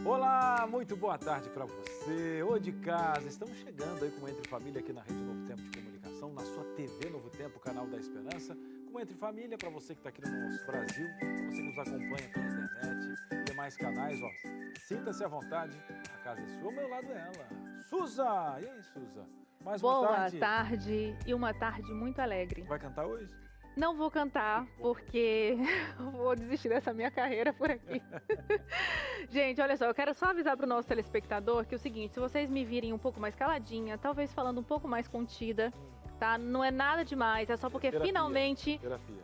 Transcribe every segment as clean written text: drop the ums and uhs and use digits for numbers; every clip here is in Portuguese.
Olá, muito boa tarde para você, ou de casa. Estamos chegando aí com o Entre Família aqui na Rede Novo Tempo de Comunicação, na sua TV Novo Tempo, canal da Esperança, com Entre Família, para você que está aqui no nosso Brasil, para você que nos acompanha pela internet, demais canais, ó, sinta-se à vontade, a casa é sua, ao meu lado é ela, Suza! E aí, Suza? Mais uma tarde? Boa tarde e uma tarde muito alegre. Vai cantar hoje? Não vou cantar porque vou desistir dessa minha carreira por aqui. Gente, olha só, eu quero só avisar para o nosso telespectador que é o seguinte, se vocês me virem um pouco mais caladinha, talvez falando um pouco mais contida, tá? Não é nada demais, é só porque finalmente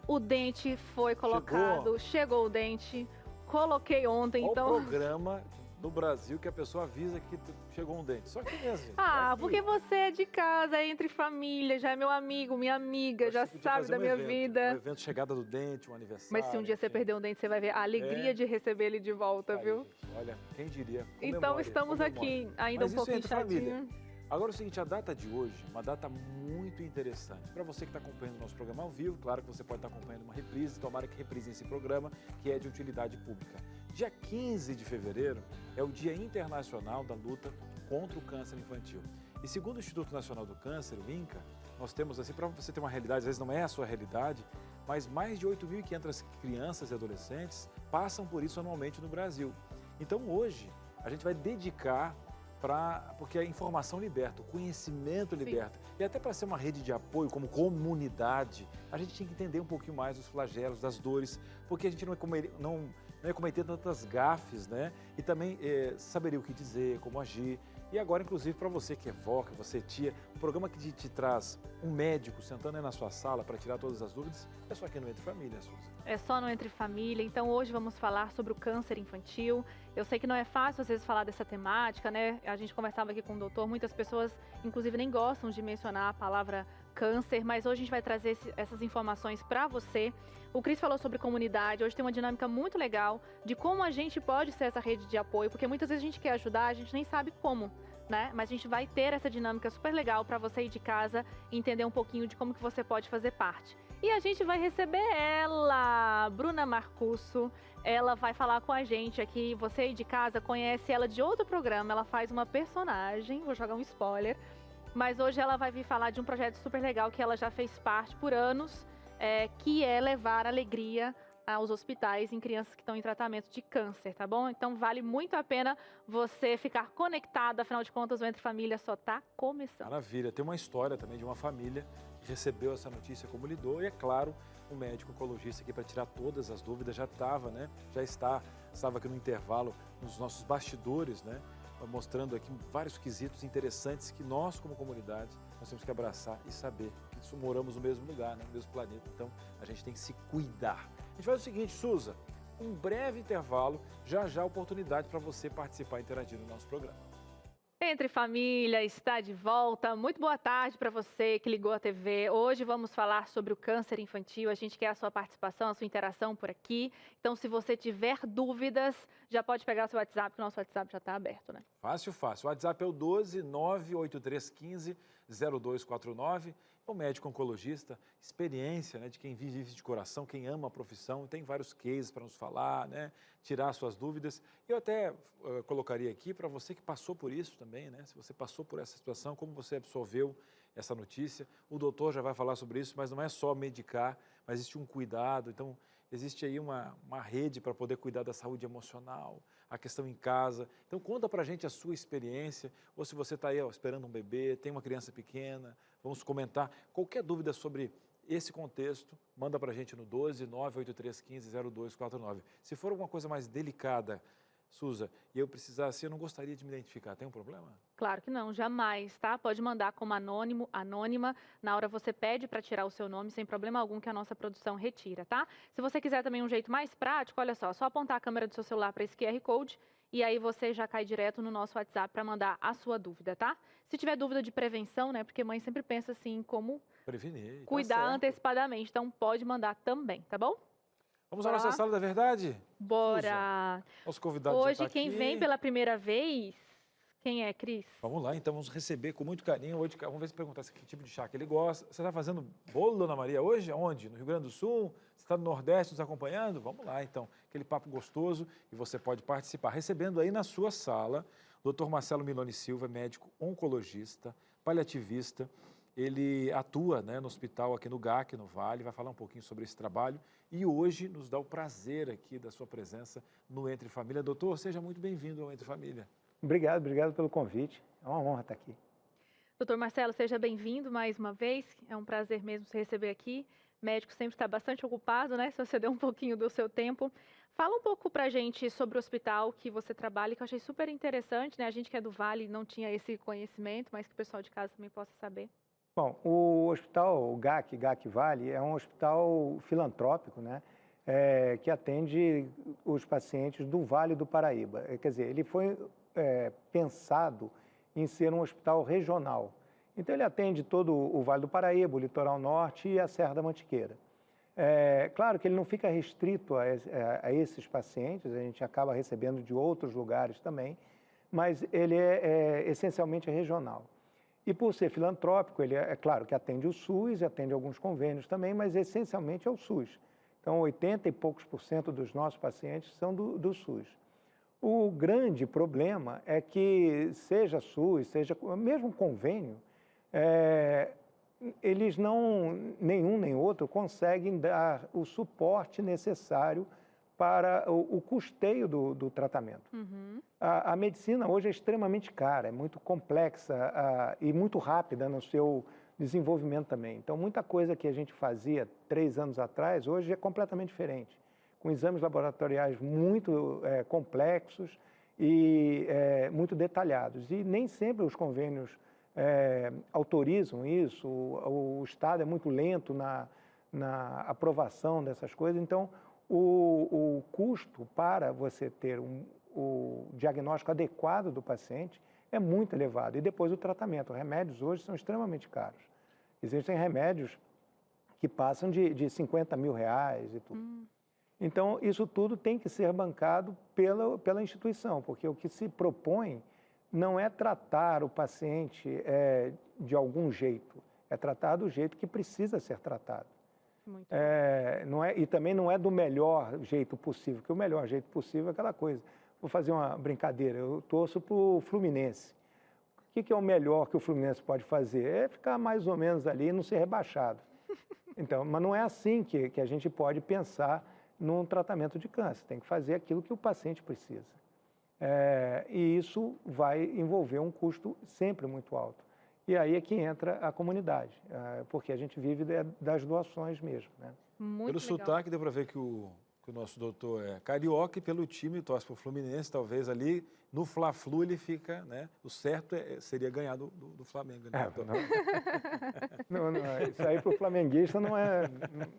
o dente foi colocado, chegou o dente, coloquei ontem, então... Qual programa no Brasil que a pessoa avisa que chegou um dente? Só que mesmo, gente. Ah, porque você é de casa, é entre família, já é meu amigo, minha amiga, já sabe da minha vida. Um evento, chegada do dente, um aniversário. Mas se um dia você perder um dente, você vai ver a alegria de receber ele de volta, viu? Gente, olha, quem diria? Então estamos aqui, ainda um pouquinho chatinho. Agora é o seguinte, a data de hoje, uma data muito interessante. Para você que está acompanhando o nosso programa ao vivo, claro que você pode estar acompanhando uma reprise, tomara que reprise esse programa, que é de utilidade pública. Dia 15 de fevereiro é o Dia Internacional da Luta contra o Câncer Infantil. E segundo o Instituto Nacional do Câncer, o INCA, nós temos, assim, para você ter uma realidade, às vezes não é a sua realidade, mas mais de 8.500 crianças e adolescentes passam por isso anualmente no Brasil. Então hoje a gente vai dedicar porque a informação liberta, o conhecimento liberta. E até para ser uma rede de apoio como comunidade, a gente tinha que entender um pouquinho mais dos flagelos, das dores, porque a gente não ia cometer tantas gafes, né? E também saberia o que dizer, como agir. E agora, inclusive, para você que é vó, que você é tia, o programa que te traz um médico sentando aí na sua sala para tirar todas as dúvidas, é só aqui no Entre Família, Suzy. É só no Entre Família, então hoje vamos falar sobre o câncer infantil. Eu sei que não é fácil às vezes falar dessa temática, né? A gente conversava aqui com o doutor, muitas pessoas inclusive nem gostam de mencionar a palavra câncer, mas hoje a gente vai trazer essas informações para você. O Cris falou sobre comunidade, hoje tem uma dinâmica muito legal de como a gente pode ser essa rede de apoio, porque muitas vezes a gente quer ajudar, a gente nem sabe como, né? Mas a gente vai ter essa dinâmica super legal para você ir de casa e entender um pouquinho de como que você pode fazer parte. E a gente vai receber ela, Bruna Marcusso. Ela vai falar com a gente aqui. Você aí de casa conhece ela de outro programa. Ela faz uma personagem, vou jogar um spoiler. Mas hoje ela vai vir falar de um projeto super legal que ela já fez parte por anos, que é levar alegria aos hospitais em crianças que estão em tratamento de câncer, tá bom? Então vale muito a pena você ficar conectado, afinal de contas o Entre Família só está começando. Maravilha, tem uma história também de uma família que recebeu essa notícia, como lidou, e é claro, o médico oncologista aqui para tirar todas as dúvidas já estava, né? Estava aqui no intervalo, nos nossos bastidores, né? Mostrando aqui vários quesitos interessantes que nós, como comunidade, nós temos que abraçar e saber que moramos no mesmo lugar, né? No mesmo planeta, então a gente tem que se cuidar. A gente faz o seguinte, Suza, um breve intervalo, já a oportunidade para você participar e interagir no nosso programa. Entre Família está de volta. Muito boa tarde para você que ligou a TV. Hoje vamos falar sobre o câncer infantil. A gente quer a sua participação, a sua interação por aqui. Então, se você tiver dúvidas, já pode pegar o seu WhatsApp, que o nosso WhatsApp já está aberto, né? Fácil, fácil. O WhatsApp é o 12 98315 0249. É um médico oncologista, experiência, né, de quem vive de coração, quem ama a profissão, tem vários cases para nos falar, né, tirar suas dúvidas. Eu até colocaria aqui para você que passou por isso também, né, se você passou por essa situação, como você absorveu essa notícia. O doutor já vai falar sobre isso, mas não é só medicar, mas existe um cuidado. Então, existe aí uma rede para poder cuidar da saúde emocional, a questão em casa. Então, conta para a gente a sua experiência, ou se você está aí esperando um bebê, tem uma criança pequena, vamos comentar. Qualquer dúvida sobre esse contexto, manda para a gente no 12 98315 0249. Se for alguma coisa mais delicada, Suza, e eu precisasse, eu não gostaria de me identificar, tem um problema? Claro que não, jamais, tá? Pode mandar como anônimo, anônima, na hora você pede para tirar o seu nome, sem problema algum que a nossa produção retira, tá? Se você quiser também um jeito mais prático, olha só apontar a câmera do seu celular para esse QR Code e aí você já cai direto no nosso WhatsApp para mandar a sua dúvida, tá? Se tiver dúvida de prevenção, né, porque mãe sempre pensa assim, como prevenir, cuidar antecipadamente, então pode mandar também, tá bom? Vamos à nossa Sala da Verdade? Bora! Suza, nosso convidado hoje já tá quem aqui. Vem pela primeira vez, Quem é, Cris? Vamos lá, então vamos receber com muito carinho hoje. Vamos ver se perguntar que tipo de chá que ele gosta. Você está fazendo bolo, Dona Maria, hoje? Onde? No Rio Grande do Sul? Você está no Nordeste nos acompanhando? Vamos lá, então. Aquele papo gostoso e você pode participar. Recebendo aí na sua sala, Dr. Marcelo Milone Silva, médico oncologista, paliativista. Ele atua, né, no hospital aqui no GAC, no Vale, vai falar um pouquinho sobre esse trabalho. E hoje nos dá o prazer aqui da sua presença no Entre Família. Doutor, seja muito bem-vindo ao Entre Família. Obrigado pelo convite. É uma honra estar aqui. Doutor Marcelo, seja bem-vindo mais uma vez. É um prazer mesmo te receber aqui. O médico sempre está bastante ocupado, né? Se você der um pouquinho do seu tempo. Fala um pouco pra gente sobre o hospital que você trabalha, que eu achei super interessante, né? A gente que é do Vale não tinha esse conhecimento, mas que o pessoal de casa também possa saber. Bom, o hospital, o GAC Vale, é um hospital filantrópico, né? Que atende os pacientes do Vale do Paraíba. Quer dizer, ele foi pensado em ser um hospital regional. Então, ele atende todo o Vale do Paraíba, o Litoral Norte e a Serra da Mantiqueira. Claro que ele não fica restrito a esses pacientes, a gente acaba recebendo de outros lugares também, mas ele essencialmente regional. E por ser filantrópico, ele é claro que atende o SUS, atende alguns convênios também, mas essencialmente é o SUS. Então, 80 e poucos % dos nossos pacientes são do SUS. O grande problema é que, seja SUS, seja mesmo convênio, eles não, nenhum nem outro, conseguem dar o suporte necessário para o custeio do tratamento. Uhum. A medicina hoje é extremamente cara, é muito complexa e muito rápida no seu desenvolvimento também. Então, muita coisa que a gente fazia 3 anos atrás, hoje é completamente diferente, com exames laboratoriais muito complexos e muito detalhados. E nem sempre os convênios autorizam isso, o Estado é muito lento na aprovação dessas coisas. Então, o custo para você ter o diagnóstico adequado do paciente é muito elevado. E depois o tratamento. Os remédios hoje são extremamente caros. Existem remédios que passam de 50 mil reais e tudo. Então, isso tudo tem que ser bancado pela instituição, porque o que se propõe não é tratar o paciente de algum jeito, é tratar do jeito que precisa ser tratado. E também não é do melhor jeito possível, porque o melhor jeito possível é aquela coisa. Vou fazer uma brincadeira, eu torço para o Fluminense. O que é o melhor que o Fluminense pode fazer? É ficar mais ou menos ali e não ser rebaixado. Então, mas não é assim que a gente pode pensar num tratamento de câncer. Tem que fazer aquilo que o paciente precisa. E isso vai envolver um custo sempre muito alto. E aí é que entra a comunidade, porque a gente vive das doações mesmo, né? Muito Pelo legal. sotaque, deu para ver que o nosso doutor é carioca e pelo time torce para o Fluminense, talvez ali no Fla-Flu ele fica, né? O certo seria ganhar do Flamengo, né, doutor? Não, isso aí para o flamenguista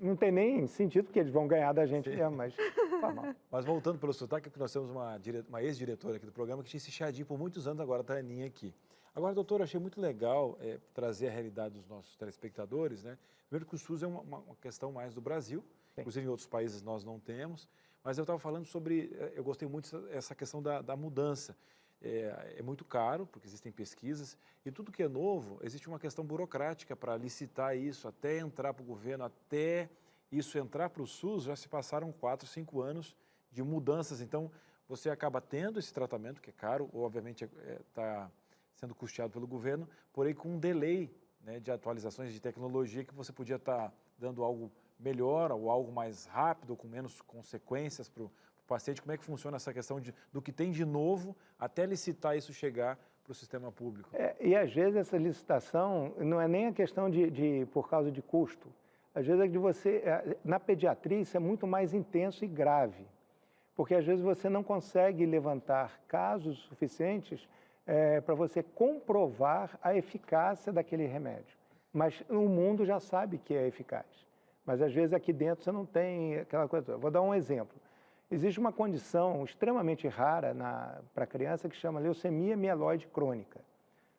não tem nem sentido, porque eles vão ganhar da gente mesmo, mas normal. Mas voltando pelo sotaque, porque nós temos uma ex-diretora aqui do programa que tinha esse chadinho por muitos anos, agora está a Aninha aqui. Agora, doutor, eu achei muito legal trazer a realidade dos nossos telespectadores, né? Primeiro que o SUS é uma questão mais do Brasil, Sim. Inclusive em outros países nós não temos, mas eu estava falando sobre, eu gostei muito dessa questão da mudança. É muito caro, porque existem pesquisas, e tudo que é novo, existe uma questão burocrática para licitar isso, até entrar para o governo, até isso entrar para o SUS, já se passaram 4, 5 anos de mudanças. Então, você acaba tendo esse tratamento, que é caro, ou obviamente está sendo custeado pelo governo, porém com um delay, né, de atualizações de tecnologia que você podia estar dando algo melhor ou algo mais rápido, com menos consequências para o paciente. Como é que funciona essa questão do que tem de novo até licitar isso chegar para o sistema público? E às vezes essa licitação não é nem a questão por causa de custo. Às vezes na pediatria isso é muito mais intenso e grave, porque às vezes você não consegue levantar casos suficientes para você comprovar a eficácia daquele remédio. Mas o mundo já sabe que é eficaz. Mas às vezes aqui dentro você não tem aquela coisa. Vou dar um exemplo. Existe uma condição extremamente rara para a criança que chama leucemia mieloide crônica.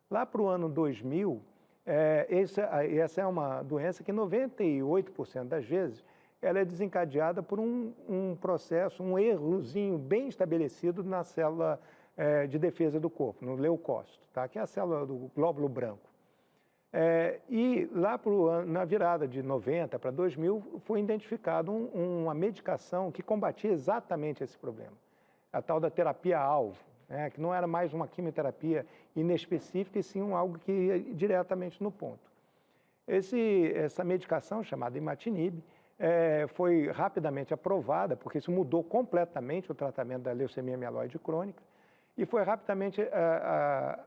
Lá para o ano 2000, essa é uma doença que 98% das vezes ela é desencadeada por um processo, um errozinho bem estabelecido na célula de defesa do corpo, no leucócito, tá? Que é a célula do glóbulo branco. E lá na virada de 90 para 2000, foi identificado uma medicação que combatia exatamente esse problema, a tal da terapia-alvo, né? Que não era mais uma quimioterapia inespecífica, e sim algo que ia diretamente no ponto. Essa medicação, chamada imatinib, foi rapidamente aprovada, porque isso mudou completamente o tratamento da leucemia mieloide crônica, e foi rapidamente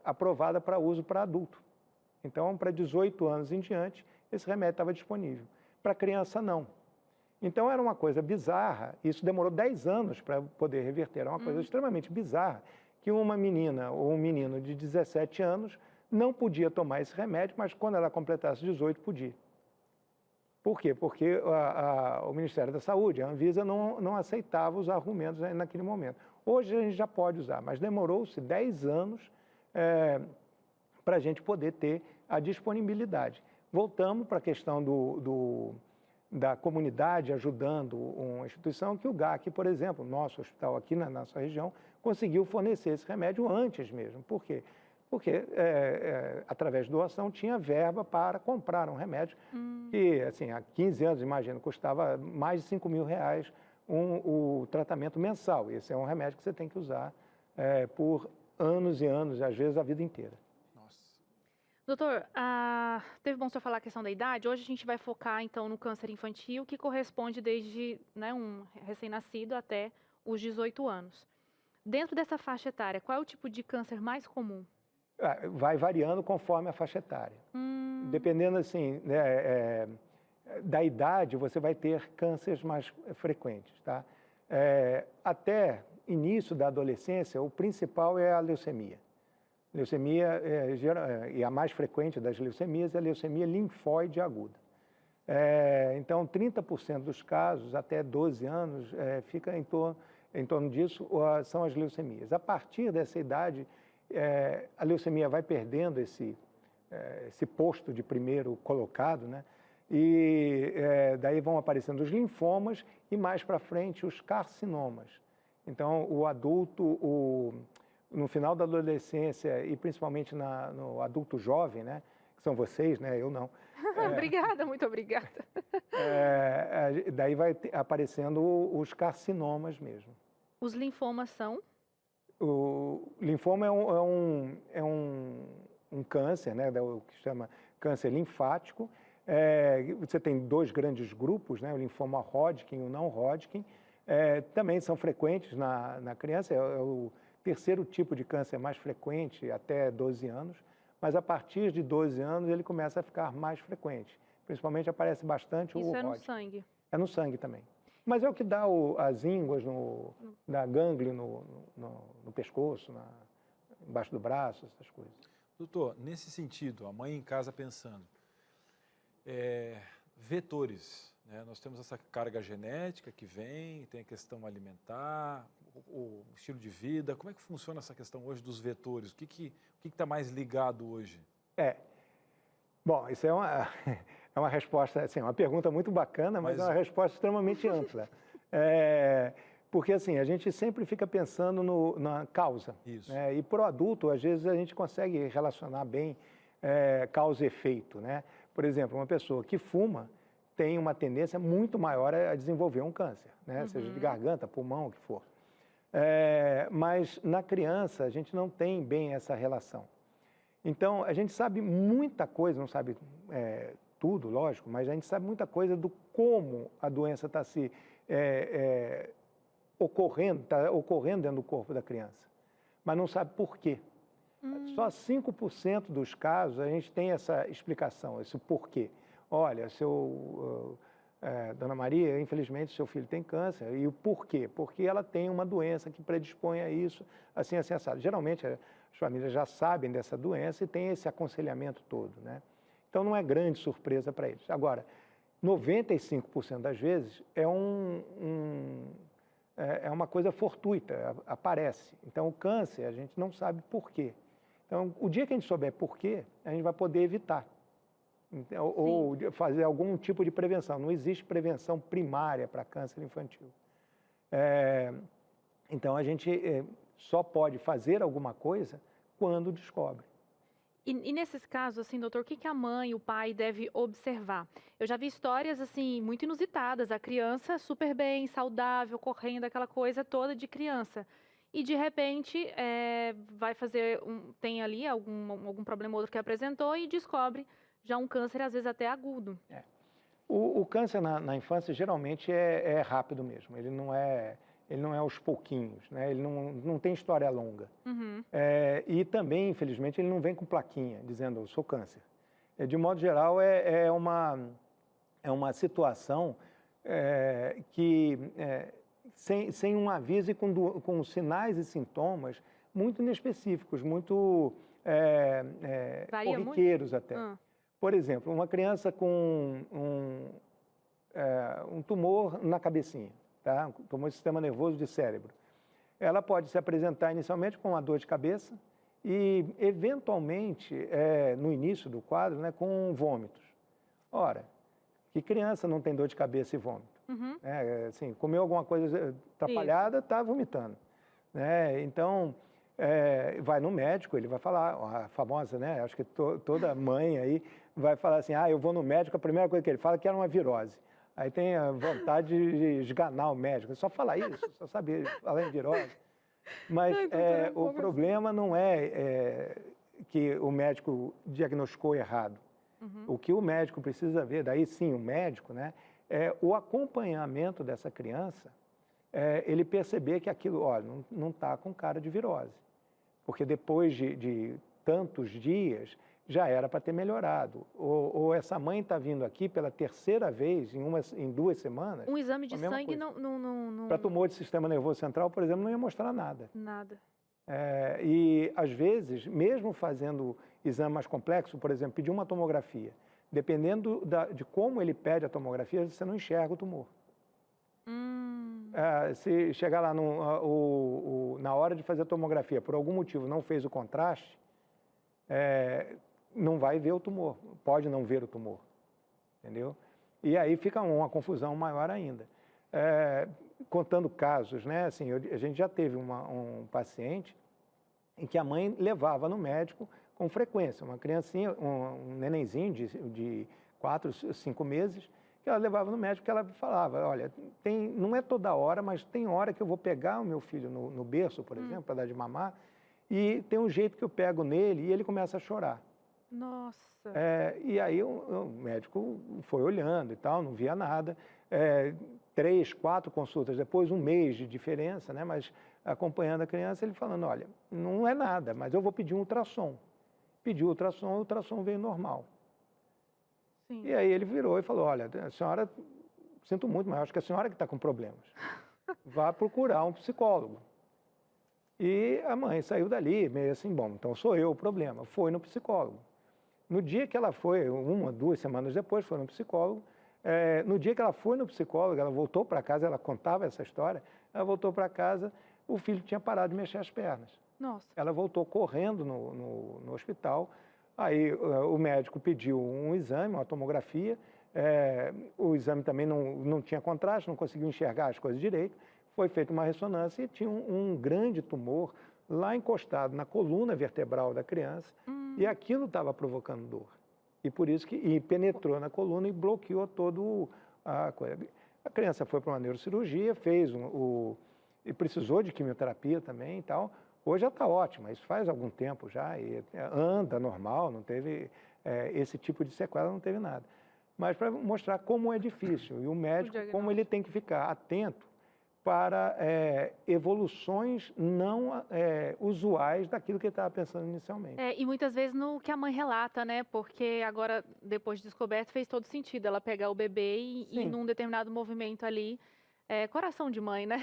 aprovada para uso para adulto. Então, para 18 anos em diante, esse remédio estava disponível. Para criança, não. Então, era uma coisa bizarra, isso demorou 10 anos para poder reverter, era uma coisa extremamente bizarra, que uma menina ou um menino de 17 anos não podia tomar esse remédio, mas quando ela completasse 18, podia. Por quê? Porque o Ministério da Saúde, a Anvisa, não aceitava os argumentos naquele momento. Hoje a gente já pode usar, mas demorou-se 10 anos para a gente poder ter a disponibilidade. Voltamos para a questão da comunidade ajudando uma instituição que o GAC, por exemplo, nosso hospital aqui na nossa região, conseguiu fornecer esse remédio antes mesmo. Por quê? Porque, através de doação, tinha verba para comprar um remédio que, assim, há 15 anos, imagino, custava mais de R$5.000 o tratamento mensal. Esse é um remédio que você tem que usar por anos e anos, às vezes a vida inteira. Nossa. Doutor, teve bom você falar a questão da idade. Hoje a gente vai focar, então, no câncer infantil, que corresponde desde um recém-nascido até os 18 anos. Dentro dessa faixa etária, qual é o tipo de câncer mais comum? Vai variando conforme a faixa etária. Dependendo, assim, da idade, você vai ter cânceres mais frequentes, tá? Até início da adolescência, o principal é a leucemia. Leucemia, e a mais frequente das leucemias é a leucemia linfóide aguda. Então, 30% dos casos, até 12 anos, fica em torno disso, são as leucemias. A partir dessa idade, a leucemia vai perdendo esse posto de primeiro colocado, né? E daí vão aparecendo os linfomas e mais para frente os carcinomas. Então, o adulto, no final da adolescência e principalmente no adulto jovem, né? Que são vocês, né? Eu não. Obrigada, muito obrigada. Daí vai aparecendo os carcinomas mesmo. Os linfomas são? O linfoma é um câncer, né? O que se chama câncer linfático. Você tem dois grandes grupos, né? O linfoma Hodgkin e o não Hodgkin. Também são frequentes na criança, é o terceiro tipo de câncer mais frequente até 12 anos, mas a partir de 12 anos ele começa a ficar mais frequente. Principalmente aparece bastante o Hodgkin. Isso é no sangue? É no sangue também. Mas é o que dá as ínguas, da gânglio no pescoço, embaixo do braço, essas coisas. Doutor, nesse sentido, a mãe em casa pensando, vetores, né? Nós temos essa carga genética que vem, tem a questão alimentar, o estilo de vida. Como é que funciona essa questão hoje dos vetores? O que está mais ligado hoje? Bom, isso é uma resposta, assim, uma pergunta muito bacana, mas é uma resposta extremamente ampla. Porque, assim, a gente sempre fica pensando na causa. Isso. Né? E para o adulto, às vezes, a gente consegue relacionar bem causa e efeito, né? Por exemplo, uma pessoa que fuma tem uma tendência muito maior a desenvolver um câncer, né? Seja de garganta, pulmão, o que for. Mas na criança, a gente não tem bem essa relação. Então, a gente sabe muita coisa, não sabe tudo, lógico, mas a gente sabe muita coisa do como a doença está ocorrendo dentro do corpo da criança, mas não sabe por quê. Só 5% dos casos a gente tem essa explicação, esse porquê. Olha, Dona Maria, infelizmente, seu filho tem câncer. E o porquê? Porque ela tem uma doença que predispõe a isso, assim, assado. Geralmente, as famílias já sabem dessa doença e tem esse aconselhamento todo, né? Então, não é grande surpresa para eles. Agora, 95% das vezes é uma coisa fortuita, aparece. Então, o câncer, a gente não sabe por quê. Então, o dia que a gente souber por quê, a gente vai poder evitar. Ou fazer algum tipo de prevenção. Não existe prevenção primária para câncer infantil. Então, a gente só pode fazer alguma coisa quando descobre. E nesses casos, assim, doutor, o que a mãe, o pai deve observar? Eu já vi histórias, assim, muito inusitadas. A criança super bem, saudável, correndo, aquela coisa toda de criança. E, de repente, vai fazer, tem ali algum problema ou outro que apresentou e descobre já um câncer, às vezes até agudo. O câncer na infância, geralmente, é rápido mesmo. Ele não é aos pouquinhos, né? Ele não tem história longa. Uhum. E também, infelizmente, ele não vem com plaquinha dizendo, eu sou câncer. De modo geral, é uma situação que, sem um aviso e com sinais e sintomas muito inespecíficos, muito corriqueiros até. Por exemplo, uma criança com um tumor na cabecinha, tá? Um tumor do sistema nervoso de cérebro. Ela pode se apresentar inicialmente com uma dor de cabeça e, eventualmente, no início do quadro, né, com vômitos. Ora, que criança não tem dor de cabeça e vômito? Uhum. Assim, comeu alguma coisa atrapalhada, está vomitando. Né? Então, vai no médico, ele vai falar, a famosa, né? Acho que toda mãe aí vai falar assim, eu vou no médico, a primeira coisa que ele fala é que era uma virose. Aí tem a vontade de esganar o médico, só falar isso, só saber falar em virose. Mas o problema não é que o médico diagnosticou errado. Uhum. O que o médico precisa ver, daí sim o médico, né, é o acompanhamento dessa criança, ele perceber que aquilo, olha, não está com cara de virose. Porque depois de tantos dias, já era para ter melhorado. Ou essa mãe está vindo aqui pela terceira vez em 2 semanas. Um exame de sangue não... Para tumor de sistema nervoso central, por exemplo, não ia mostrar nada. Nada. E, às vezes, mesmo fazendo exame mais complexo, por exemplo, pedir uma tomografia, dependendo de como ele pede a tomografia, você não enxerga o tumor. Se chegar lá na hora de fazer a tomografia, por algum motivo não fez o contraste, não vai ver o tumor, pode não ver o tumor, entendeu? E aí fica uma confusão maior ainda. Contando casos, né? Assim, a gente já teve um paciente em que a mãe levava no médico com frequência, uma criancinha, um nenenzinho de 4, 5 meses, que ela levava no médico, que ela falava, olha, não é toda hora, mas tem hora que eu vou pegar o meu filho no berço, por exemplo, para dar de mamar, e tem um jeito que eu pego nele e ele começa a chorar. Nossa! E aí o médico foi olhando e tal, não via nada. 3, 4 consultas depois, 1 mês de diferença, né? Mas acompanhando a criança, ele falando, olha, não é nada, mas eu vou pedir um ultrassom. Pediu o ultrassom veio normal. Sim. E aí ele virou e falou, olha, a senhora, sinto muito, mas acho que a senhora que está com problemas. Vá procurar um psicólogo. E a mãe saiu dali, meio assim, bom, então sou eu o problema. Foi no psicólogo. No dia que ela foi, 1, 2 semanas depois, foi no psicólogo. No dia que ela foi no psicólogo, ela voltou para casa, ela contava essa história, ela voltou para casa, o filho tinha parado de mexer as pernas. Nossa. Ela voltou correndo no hospital, aí o médico pediu um exame, uma tomografia, o exame também não tinha contraste, não conseguiu enxergar as coisas direito, foi feita uma ressonância e tinha um grande tumor lá encostado na coluna vertebral da criança, e aquilo estava provocando dor. E por isso que penetrou na coluna e bloqueou todo a coisa. A criança foi para uma neurocirurgia, fez e precisou de quimioterapia também e tal. Hoje já está ótima, isso faz algum tempo já, e anda normal, não teve esse tipo de sequela, não teve nada. Mas para mostrar como é difícil, e o médico, como ele tem que ficar atento para evoluções não usuais daquilo que ele estava pensando inicialmente. E muitas vezes no que a mãe relata, né? Porque agora, depois de descoberto, fez todo sentido ela pegar o bebê e num determinado movimento ali, coração de mãe, né?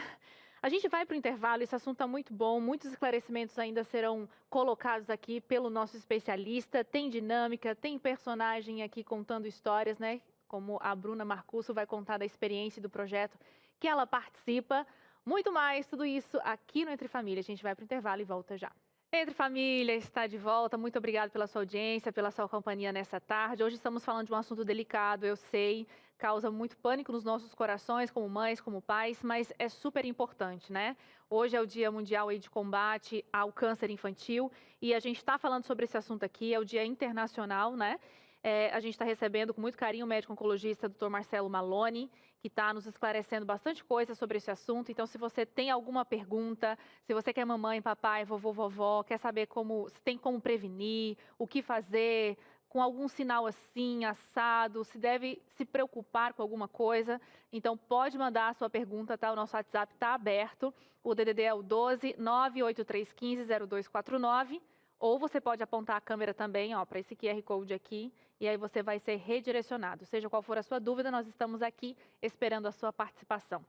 A gente vai para o intervalo, esse assunto está muito bom, muitos esclarecimentos ainda serão colocados aqui pelo nosso especialista, tem dinâmica, tem personagem aqui contando histórias, né? Como a Bruna Marcusso vai contar da experiência do projeto que ela participa. Muito mais, tudo isso aqui no Entre Família. A gente vai para o intervalo e volta já. Entre Família está de volta. Muito obrigada pela sua audiência, pela sua companhia nessa tarde. Hoje estamos falando de um assunto delicado, eu sei. causa muito pânico nos nossos corações, como mães, como pais, mas é super importante, né? Hoje é o Dia Mundial aí de Combate ao Câncer Infantil e a gente está falando sobre esse assunto aqui, é o Dia Internacional, né? A gente está recebendo com muito carinho o médico oncologista Dr. Marcelo Maloni, que está nos esclarecendo bastante coisa sobre esse assunto. Então, se você tem alguma pergunta, se você quer mamãe, papai, vovô, vovó, quer saber se tem como prevenir, o que fazer, com algum sinal assim, assado, se deve se preocupar com alguma coisa, então pode mandar a sua pergunta, tá? O nosso WhatsApp está aberto, o DDD é o 12 98315 0249, ou você pode apontar a câmera também, ó, para esse QR Code aqui, e aí você vai ser redirecionado. Seja qual for a sua dúvida, nós estamos aqui esperando a sua participação.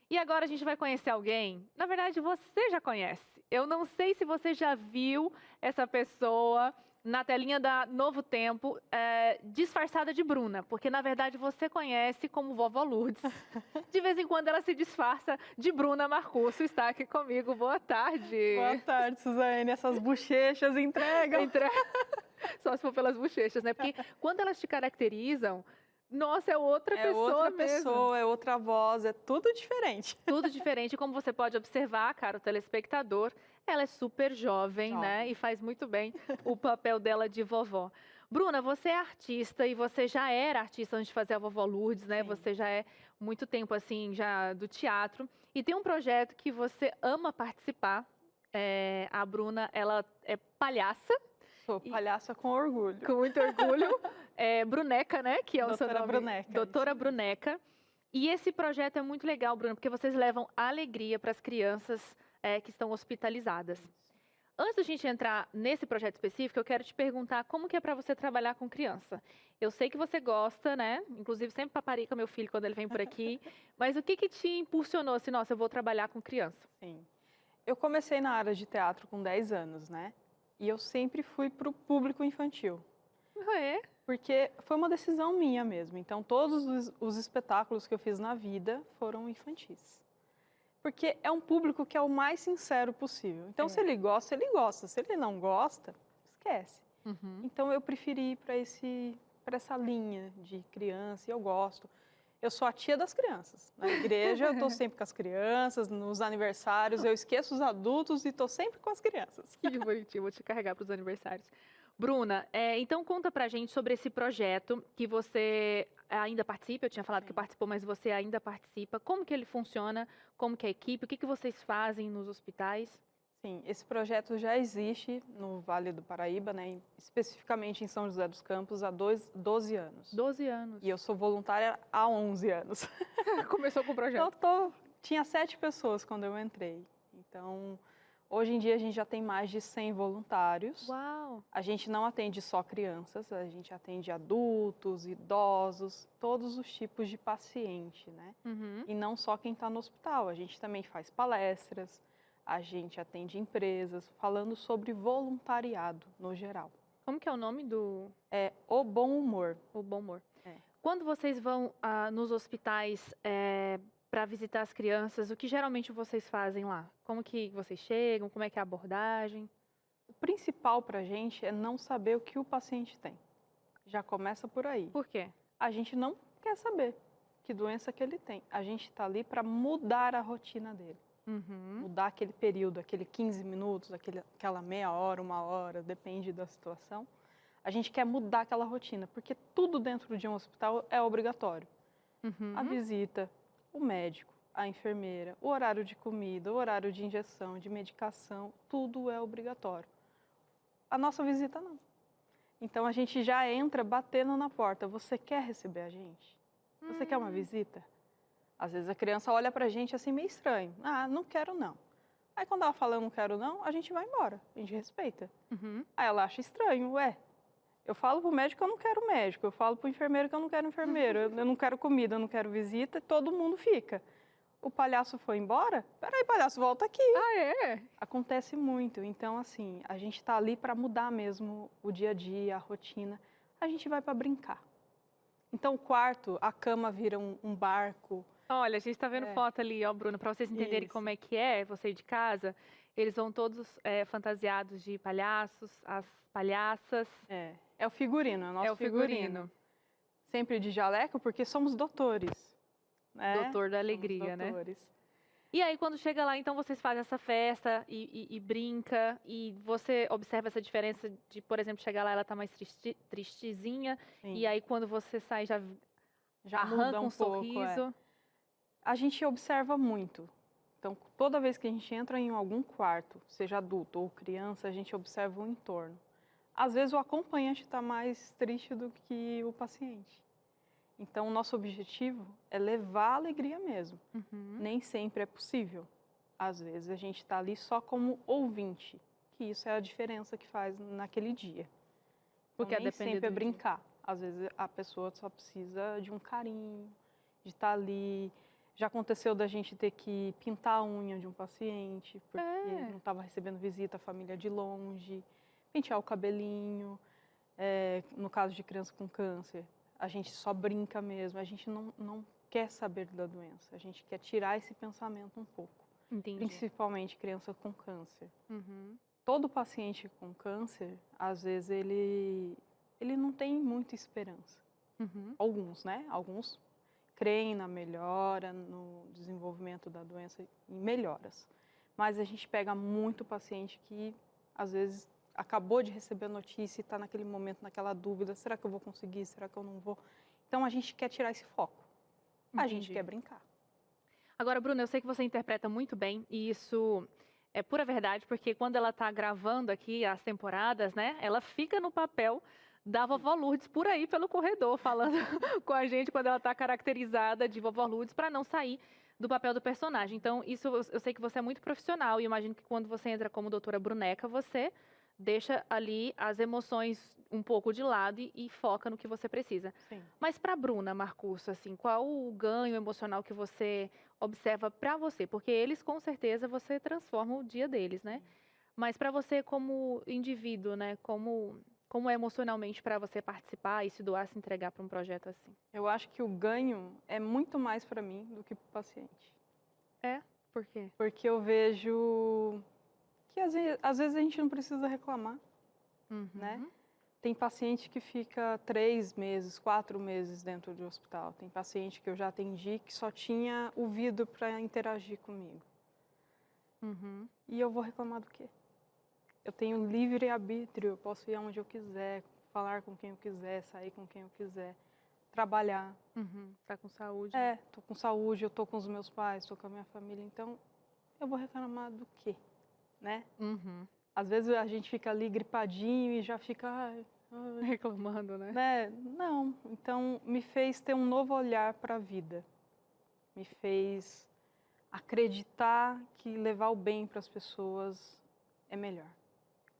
E agora a gente vai conhecer alguém, na verdade você já conhece. Eu não sei se você já viu essa pessoa na telinha da Novo Tempo, disfarçada de Bruna, porque na verdade você conhece como Vovó Lourdes. De vez em quando ela se disfarça de Bruna Marcusso, está aqui comigo. Boa tarde. Boa tarde, Suzane. Essas bochechas entregam. Só se for pelas bochechas, né? Porque quando elas te caracterizam, nossa, é outra pessoa outra mesmo. pessoa, é outra voz, é tudo diferente. Tudo diferente, como você pode observar, cara, o telespectador, ela é super jovem, né? E faz muito bem o papel dela de vovó. Bruna, você é artista e você já era artista antes de fazer a Vovó Lourdes, né? Sim. Você já é muito tempo, assim, já do teatro. E tem um projeto que você ama participar. A Bruna, ela é palhaça. Sou palhaça com orgulho. Com muito orgulho. Bruneca, né? Que é o seu nome. Bruneca. Doutora Bruneca. E esse projeto é muito legal, Bruna, porque vocês levam alegria para as crianças que estão hospitalizadas. Antes da gente entrar nesse projeto específico, eu quero te perguntar como que é para você trabalhar com criança. Eu sei que você gosta, né? Inclusive, sempre paparica meu filho quando ele vem por aqui. Mas o que te impulsionou assim, nossa, eu vou trabalhar com criança? Sim. Eu comecei na área de teatro com 10 anos, né? E eu sempre fui para o público infantil. É? Porque foi uma decisão minha mesmo. Então, todos os espetáculos que eu fiz na vida foram infantis. Porque é um público que é o mais sincero possível. Então, se ele gosta, ele gosta. Se ele não gosta, esquece. Uhum. Então, eu preferi ir para essa linha de criança, e eu gosto. Eu sou a tia das crianças. Na igreja, eu estou sempre com as crianças, nos aniversários, eu esqueço os adultos e estou sempre com as crianças. Que bonitinho, vou te carregar para os aniversários. Bruna, então conta pra gente sobre esse projeto que você ainda participa. Eu tinha falado que participou, mas você ainda participa. Como que ele funciona? Como que é a equipe? O que vocês fazem nos hospitais? Sim, esse projeto já existe no Vale do Paraíba, né? Especificamente em São José dos Campos, há 12 anos. 12 anos. E eu sou voluntária há 11 anos. Começou com o projeto? Tinha 7 pessoas quando eu entrei. Então, hoje em dia a gente já tem mais de 100 voluntários. Uau! A gente não atende só crianças, a gente atende adultos, idosos, todos os tipos de paciente, né? Uhum. E não só quem está no hospital, a gente também faz palestras, a gente atende empresas, falando sobre voluntariado no geral. Como que é o nome do... É O Bom Humor. O Bom Humor. É. Quando vocês vão nos hospitais para visitar as crianças, o que geralmente vocês fazem lá? Como que vocês chegam? Como é que é a abordagem? O principal para a gente é não saber o que o paciente tem. Já começa por aí. Por quê? A gente não quer saber que doença que ele tem. A gente está ali para mudar a rotina dele. Uhum. Mudar aquele período, aquele 15 minutos, aquela meia hora, 1 hora, depende da situação. A gente quer mudar aquela rotina, porque tudo dentro de um hospital é obrigatório. Uhum. A visita, o médico, a enfermeira, o horário de comida, o horário de injeção, de medicação, tudo é obrigatório. A nossa visita não. Então a gente já entra batendo na porta. Você quer receber a gente? Você quer uma visita? Às vezes a criança olha pra gente assim meio estranho. Ah, não quero não. Aí quando ela fala eu não quero não, a gente vai embora. A gente respeita. Uhum. Aí ela acha estranho, eu falo pro médico que eu não quero médico, eu falo pro enfermeiro que eu não quero enfermeiro, eu não quero comida, eu não quero visita, e todo mundo fica. O palhaço foi embora? Peraí, palhaço, volta aqui. Ah, é? Acontece muito. Então, assim, a gente tá ali para mudar mesmo o dia a dia, a rotina. A gente vai para brincar. Então, o quarto, a cama vira um barco. Olha, a gente tá vendo foto ali, ó, Bruna, para vocês entenderem como é que é, você de casa. Eles vão todos fantasiados de palhaços, as palhaças. É o figurino, é o nosso figurino. sempre de jaleco, porque somos doutores. Né? Doutor da Somos alegria, né? doutores. E aí, quando chega lá, então, vocês fazem essa festa e brinca, e você observa essa diferença de, por exemplo, chegar lá, ela tá mais tristezinha, Sim. e aí, quando você sai, já Já arranca muda um pouco, sorriso. A gente observa muito. Então, toda vez que a gente entra em algum quarto, seja adulto ou criança, a gente observa o entorno. Às vezes, o acompanhante está mais triste do que o paciente. Então, o nosso objetivo é levar a alegria mesmo. Uhum. Nem sempre é possível. Às vezes, a gente está ali só como ouvinte, que isso é a diferença que faz naquele dia. Porque Então, nem depende sempre é do dia. brincar. Às vezes, a pessoa só precisa de um carinho, de estar ali. Já aconteceu da gente ter que pintar a unha de um paciente, porque não estava recebendo visita, a família de longe, pentear o cabelinho. No caso de criança com câncer, a gente só brinca mesmo, a gente não quer saber da doença, a gente quer tirar esse pensamento um pouco. Entendi. Principalmente criança com câncer. Uhum. Todo paciente com câncer, às vezes, ele não tem muita esperança. Uhum. Alguns, né? Alguns creem na melhora, no desenvolvimento da doença, em melhoras. Mas a gente pega muito paciente que, às vezes, acabou de receber a notícia e está naquele momento, naquela dúvida, será que eu vou conseguir, será que eu não vou? Então, a gente quer tirar esse foco. A gente Entendi. quer brincar. Agora, Bruna, eu sei que você interpreta muito bem, e isso é pura verdade, porque quando ela está gravando aqui as temporadas, né, ela fica no papel da Vovó Lourdes por aí pelo corredor, falando com a gente quando ela está caracterizada de Vovó Lourdes, para não sair do papel do personagem. Então, isso eu sei que você é muito profissional, e eu imagino que quando você entra como doutora Bruneca, você deixa ali as emoções um pouco de lado e foca no que você precisa. Sim. Mas para Bruna, Marcusso, assim, qual o ganho emocional que você observa para você? Porque eles, com certeza, você transforma o dia deles, né? Mas para você como indivíduo, né? Como é emocionalmente para você participar e se doar, se entregar para um projeto assim? Eu acho que o ganho é muito mais para mim do que para o paciente. Por quê? Porque eu vejo que às vezes a gente não precisa reclamar, Uhum. né? Tem paciente que fica 3 meses, 4 meses dentro do hospital. Tem paciente que eu já atendi que só tinha o vidro para interagir comigo. Uhum. E eu vou reclamar do quê? Eu tenho livre-arbítrio, eu posso ir aonde eu quiser, falar com quem eu quiser, sair com quem eu quiser, trabalhar. Uhum. Tá com saúde? Tô com saúde, eu tô com os meus pais, tô com a minha família, então eu vou reclamar do quê, né? Uhum. Às vezes a gente fica ali gripadinho e já fica Reclamando, né? né? Não, então me fez ter um novo olhar para a vida. Me fez acreditar que levar o bem para as pessoas é melhor.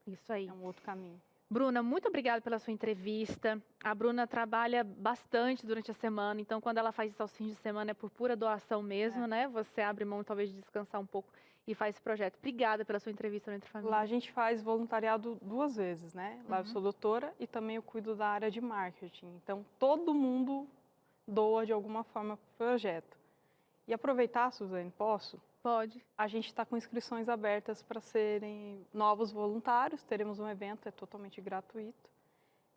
Isso aí. É um outro caminho. Bruna, muito obrigada pela sua entrevista. A Bruna trabalha bastante durante a semana, então quando ela faz isso aos fins de semana é por pura doação mesmo, né? Você abre mão talvez de descansar um pouco e faz esse projeto. Obrigada pela sua entrevista no Entre Família. Lá a gente faz voluntariado 2 vezes, né? Lá eu Uhum. sou doutora e também eu cuido da área de marketing. Então todo mundo doa de alguma forma para o projeto. E aproveitar, Suzane, posso? Pode. A gente está com inscrições abertas para serem novos voluntários. Teremos um evento, é totalmente gratuito.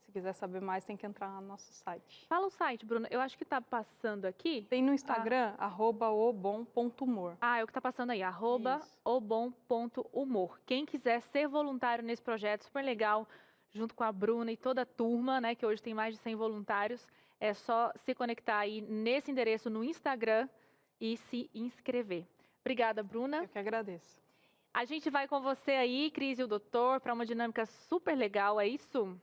Se quiser saber mais, tem que entrar no nosso site. Fala o site, Bruna. Eu acho que está passando aqui. Tem no Instagram, @obom.humor. É o que está passando aí, Isso. @obom.humor. Quem quiser ser voluntário nesse projeto, super legal, junto com a Bruna e toda a turma, né, que hoje tem mais de 100 voluntários, é só se conectar aí nesse endereço no Instagram e se inscrever. Obrigada, Bruna. Eu que agradeço. A gente vai com você aí, Cris e o doutor, para uma dinâmica super legal, é isso?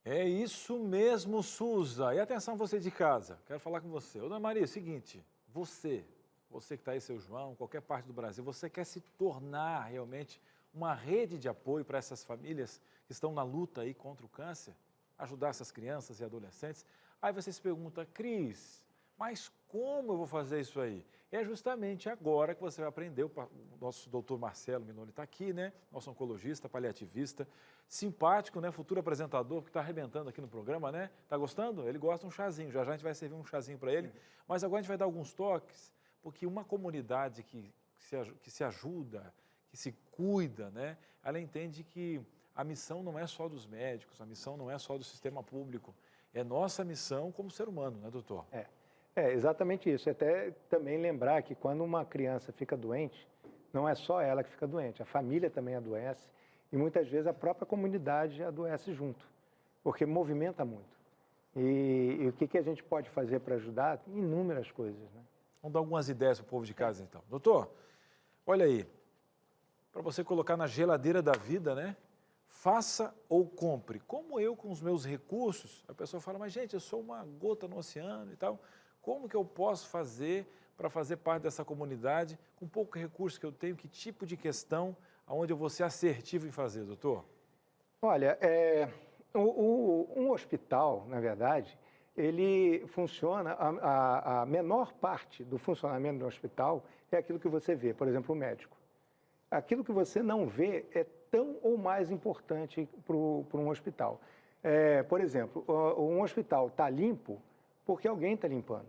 É isso mesmo, Suza. E atenção você de casa, quero falar com você. Ô, Dona Maria, é o seguinte, você que está aí, seu João, qualquer parte do Brasil, você quer se tornar realmente uma rede de apoio para essas famílias que estão na luta aí contra o câncer? Ajudar essas crianças e adolescentes? Aí você se pergunta, Cris, mas como eu vou fazer isso aí? É justamente agora que você vai aprender, o nosso doutor Marcelo Minoni está aqui, né? Nosso oncologista, paliativista, simpático, né? Futuro apresentador que está arrebentando aqui no programa, né? Tá gostando? Ele gosta de um chazinho, já a gente vai servir um chazinho para ele, mas agora a gente vai dar alguns toques, porque uma comunidade que se ajuda, que se cuida, né? Ela entende que a missão não é só dos médicos, a missão não é só do sistema público, é nossa missão como ser humano, né, doutor? É exatamente isso. Até também lembrar que quando uma criança fica doente, não é só ela que fica doente, a família também adoece e muitas vezes a própria comunidade adoece junto, porque movimenta muito. E o que a gente pode fazer para ajudar? Inúmeras coisas, né? Vamos dar algumas ideias para o povo de casa, então. Doutor, olha aí, para você colocar na geladeira da vida, né? Faça ou compre. Como eu, com os meus recursos, a pessoa fala, mas gente, eu sou uma gota no oceano e tal, como que eu posso fazer para fazer parte dessa comunidade com pouco recurso que eu tenho? Que tipo de questão onde eu vou ser assertivo em fazer, doutor? Olha, um hospital, na verdade, ele funciona, a menor parte do funcionamento do hospital é aquilo que você vê, por exemplo, o médico. Aquilo que você não vê é tão ou mais importante para um hospital. Por exemplo, um hospital está limpo porque alguém está limpando.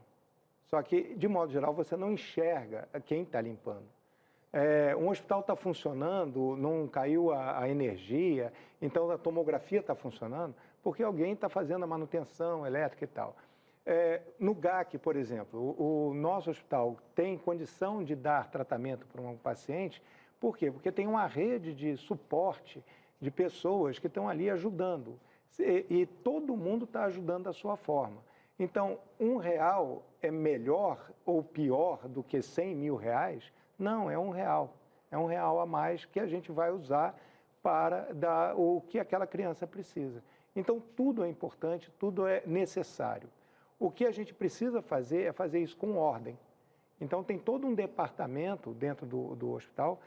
Só que, de modo geral, você não enxerga quem está limpando. Um hospital está funcionando, não caiu a energia, então a tomografia está funcionando, porque alguém está fazendo a manutenção elétrica e tal. No GAC, por exemplo, o nosso hospital tem condição de dar tratamento para um paciente. Por quê? Porque tem uma rede de suporte de pessoas que estão ali ajudando. E todo mundo está ajudando da sua forma. Então, R$1 é melhor ou pior do que 100 mil reais? Não, é R$1. É R$1 a mais que a gente vai usar para dar o que aquela criança precisa. Então, tudo é importante, tudo é necessário. O que a gente precisa fazer é fazer isso com ordem. Então, tem todo um departamento dentro do hospital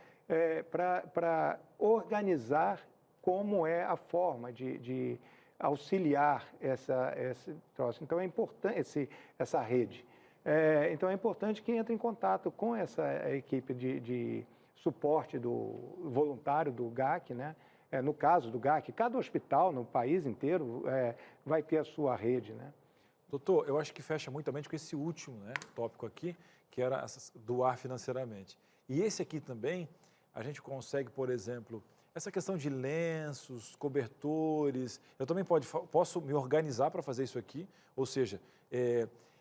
para organizar como é a forma de auxiliar esse troço. Então, é importante essa rede. Então, é importante que entre em contato com essa equipe de suporte do voluntário do GAC, né? No caso do GAC, cada hospital no país inteiro vai ter a sua rede, né? Doutor, eu acho que fecha muito com esse último, né, tópico aqui, que era doar financeiramente. E esse aqui também, a gente consegue, por exemplo, essa questão de lenços, cobertores. Eu também posso me organizar para fazer isso aqui, ou seja,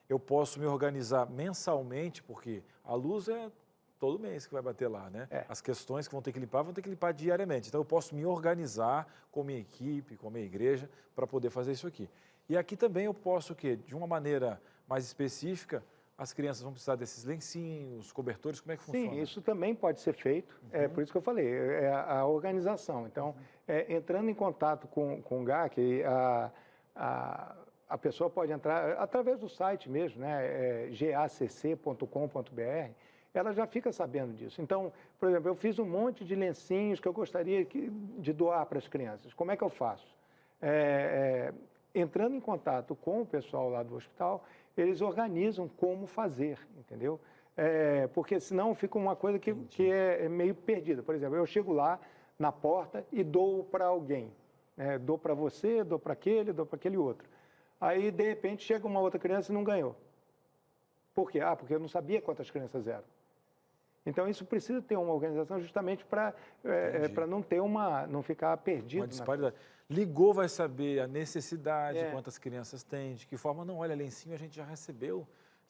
eu posso me organizar mensalmente, porque a luz é todo mês que vai bater lá, né? As questões que vão ter que limpar diariamente. Então, eu posso me organizar com a minha equipe, com a minha igreja, para poder fazer isso aqui. E aqui também eu posso, de uma maneira mais específica, as crianças vão precisar desses lencinhos, cobertores, como é que funciona? Sim, isso também pode ser feito, por isso que eu falei, é a organização. Então, entrando em contato com o GAC, a pessoa pode entrar através do site mesmo, né, gacc.com.br, ela já fica sabendo disso. Então, por exemplo, eu fiz um monte de lencinhos que eu gostaria de doar para as crianças. Como é que eu faço? Entrando em contato com o pessoal lá do hospital, eles organizam como fazer, entendeu? Porque senão fica uma coisa que é meio perdida. Por exemplo, eu chego lá na porta e dou para alguém. Dou para você, dou para aquele outro. Aí, de repente, chega uma outra criança e não ganhou. Por quê? Porque eu não sabia quantas crianças eram. Então, isso precisa ter uma organização justamente para não ficar perdido. Uma disparidade. Ligou, vai saber a necessidade, quantas crianças tem, de que forma. Não, olha, lencinho a gente já recebeu,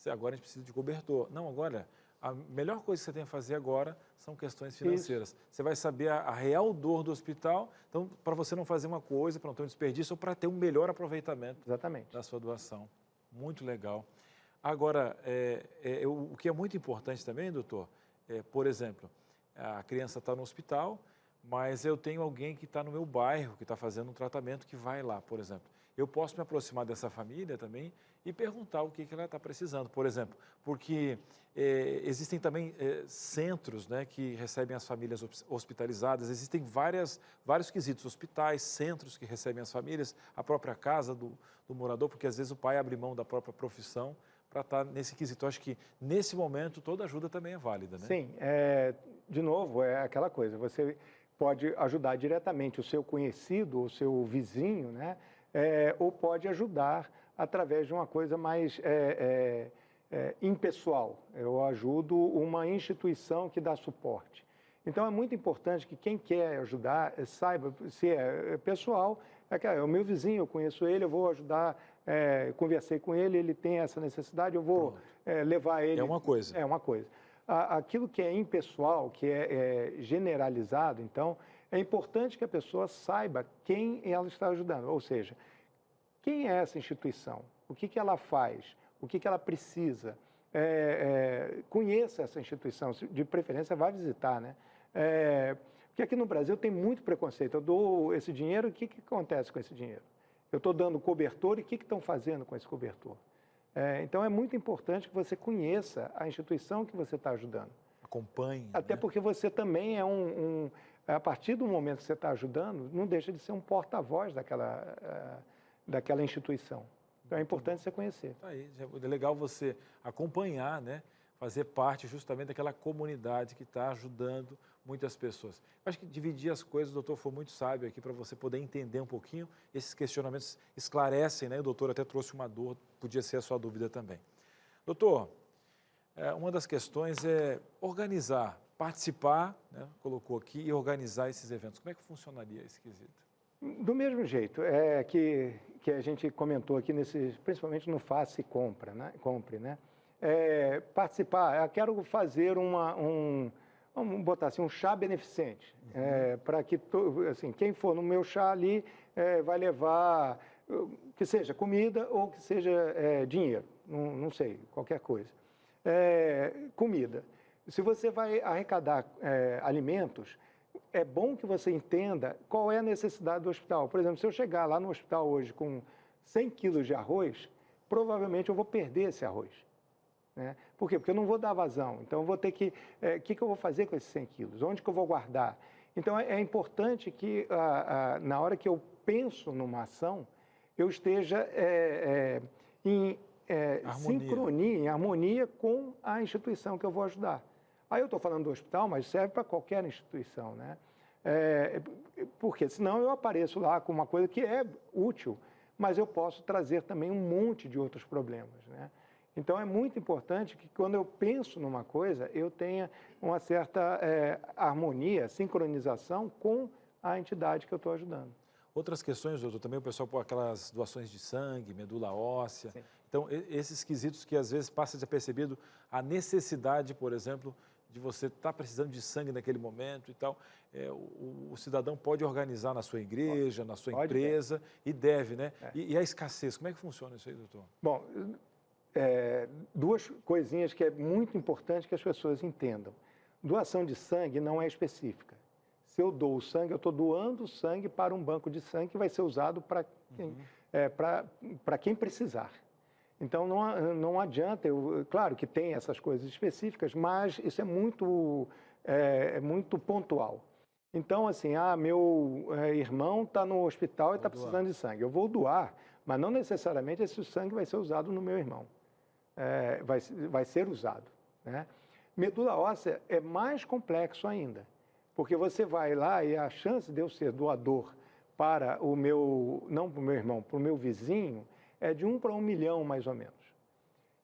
agora a gente precisa de cobertor. Não, agora, a melhor coisa que você tem a fazer agora são questões financeiras. Isso. Você vai saber a real dor do hospital, então, para você não fazer uma coisa, para não ter um desperdício, ou para ter um melhor aproveitamento da sua doação. Muito legal. Agora, o que é muito importante também, doutor, por exemplo, a criança está no hospital, mas eu tenho alguém que está no meu bairro, que está fazendo um tratamento, que vai lá, por exemplo. Eu posso me aproximar dessa família também e perguntar o que ela está precisando, por exemplo, porque existem também centros, né, que recebem as famílias hospitalizadas, existem vários quesitos, hospitais, centros que recebem as famílias, a própria casa do morador, porque às vezes o pai abre mão da própria profissão para estar nesse quesito. Eu acho que, nesse momento, toda ajuda também é válida, né? Sim, de novo, é aquela coisa, você pode ajudar diretamente o seu conhecido, o seu vizinho, né? Ou pode ajudar através de uma coisa mais impessoal. Eu ajudo uma instituição que dá suporte. Então, é muito importante que quem quer ajudar saiba se é pessoal, é o meu vizinho, eu conheço ele, eu vou ajudar, conversei com ele, ele tem essa necessidade, eu vou levar ele... É uma coisa. É uma coisa. Aquilo que é impessoal, que é generalizado, então, é importante que a pessoa saiba quem ela está ajudando, ou seja, quem é essa instituição, o que ela faz, o que ela precisa, conheça essa instituição, de preferência vá visitar, né? Porque aqui no Brasil tem muito preconceito. Eu dou esse dinheiro, o que acontece com esse dinheiro? Eu estou dando cobertor e o que estão fazendo com esse cobertor? Então, é muito importante que você conheça a instituição que você está ajudando. Acompanhe. Até porque você também é a partir do momento que você está ajudando, não deixa de ser um porta-voz daquela instituição. Então, é importante você conhecer. Aí, é legal você acompanhar, né? Fazer parte justamente daquela comunidade que está ajudando muitas pessoas. Eu acho que dividir as coisas, o doutor foi muito sábio aqui para você poder entender um pouquinho. Esses questionamentos esclarecem, né? O doutor até trouxe uma dor, podia ser a sua dúvida também. Doutor, uma das questões é organizar, participar, né? Colocou aqui, e organizar esses eventos. Como é que funcionaria esse quesito? Do mesmo jeito, que a gente comentou aqui, principalmente no Faça e Compre, né? Participar, eu quero fazer vamos botar assim, um chá beneficente, para que, assim, quem for no meu chá ali vai levar, que seja comida ou que seja dinheiro, não sei, qualquer coisa. Comida. Se você vai arrecadar alimentos, é bom que você entenda qual é a necessidade do hospital. Por exemplo, se eu chegar lá no hospital hoje com 100 quilos de arroz, provavelmente eu vou perder esse arroz. Né? Por quê? Porque eu não vou dar vazão. Então, eu vou ter que... O que eu vou fazer com esses 100 quilos? Onde que eu vou guardar? Então, é importante que, na hora que eu penso numa ação, eu esteja em sincronia, em harmonia com a instituição que eu vou ajudar. Aí eu estou falando do hospital, mas serve para qualquer instituição, né? Porque senão eu apareço lá com uma coisa que é útil, mas eu posso trazer também um monte de outros problemas, né? Então, é muito importante que, quando eu penso numa coisa, eu tenha uma certa harmonia, sincronização com a entidade que eu estou ajudando. Outras questões, doutor, também o pessoal põe aquelas doações de sangue, medula óssea. Sim. Então, esses quesitos que, às vezes, passa desapercebido a necessidade, por exemplo, de você estar precisando de sangue naquele momento e tal, o cidadão pode organizar na sua igreja, na sua empresa, e deve, né? E a escassez, como é que funciona isso aí, doutor? Bom, duas coisinhas que é muito importante que as pessoas entendam. Doação de sangue não é específica. Se eu dou o sangue, eu estou doando o sangue para um banco de sangue que vai ser usado para quem precisar. Então, não adianta, claro que tem essas coisas específicas, mas isso é muito pontual. Então, assim, meu irmão está no hospital e está precisando de sangue. Eu vou doar, mas não necessariamente esse sangue vai ser usado no meu irmão. Vai ser usado, né? Medula óssea é mais complexo ainda, porque você vai lá e a chance de eu ser doador para não para o meu irmão, para o meu vizinho, é de 1 para 1 milhão, mais ou menos.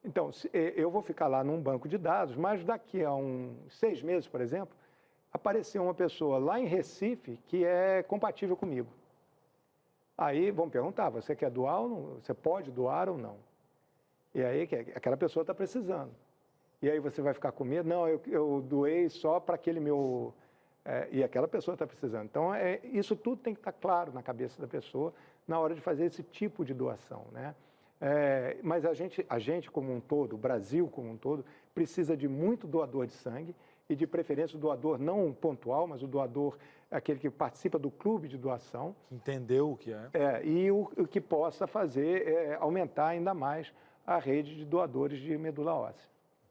Então, eu vou ficar lá num banco de dados, mas daqui a 6 meses, por exemplo, apareceu uma pessoa lá em Recife que é compatível comigo. Aí vão perguntar, você quer doar ou não? Você pode doar ou não? E aí aquela pessoa está precisando. E aí você vai ficar com medo? Não, eu doei só para aquele meu... e aquela pessoa está precisando. Então, isso tudo tem que estar claro na cabeça da pessoa na hora de fazer esse tipo de doação, né? Mas a gente como um todo, o Brasil como um todo, precisa de muito doador de sangue e, de preferência, o doador não pontual, mas o doador, aquele que participa do clube de doação. Entendeu o que é. E o que possa fazer aumentar ainda mais a rede de doadores de medula óssea.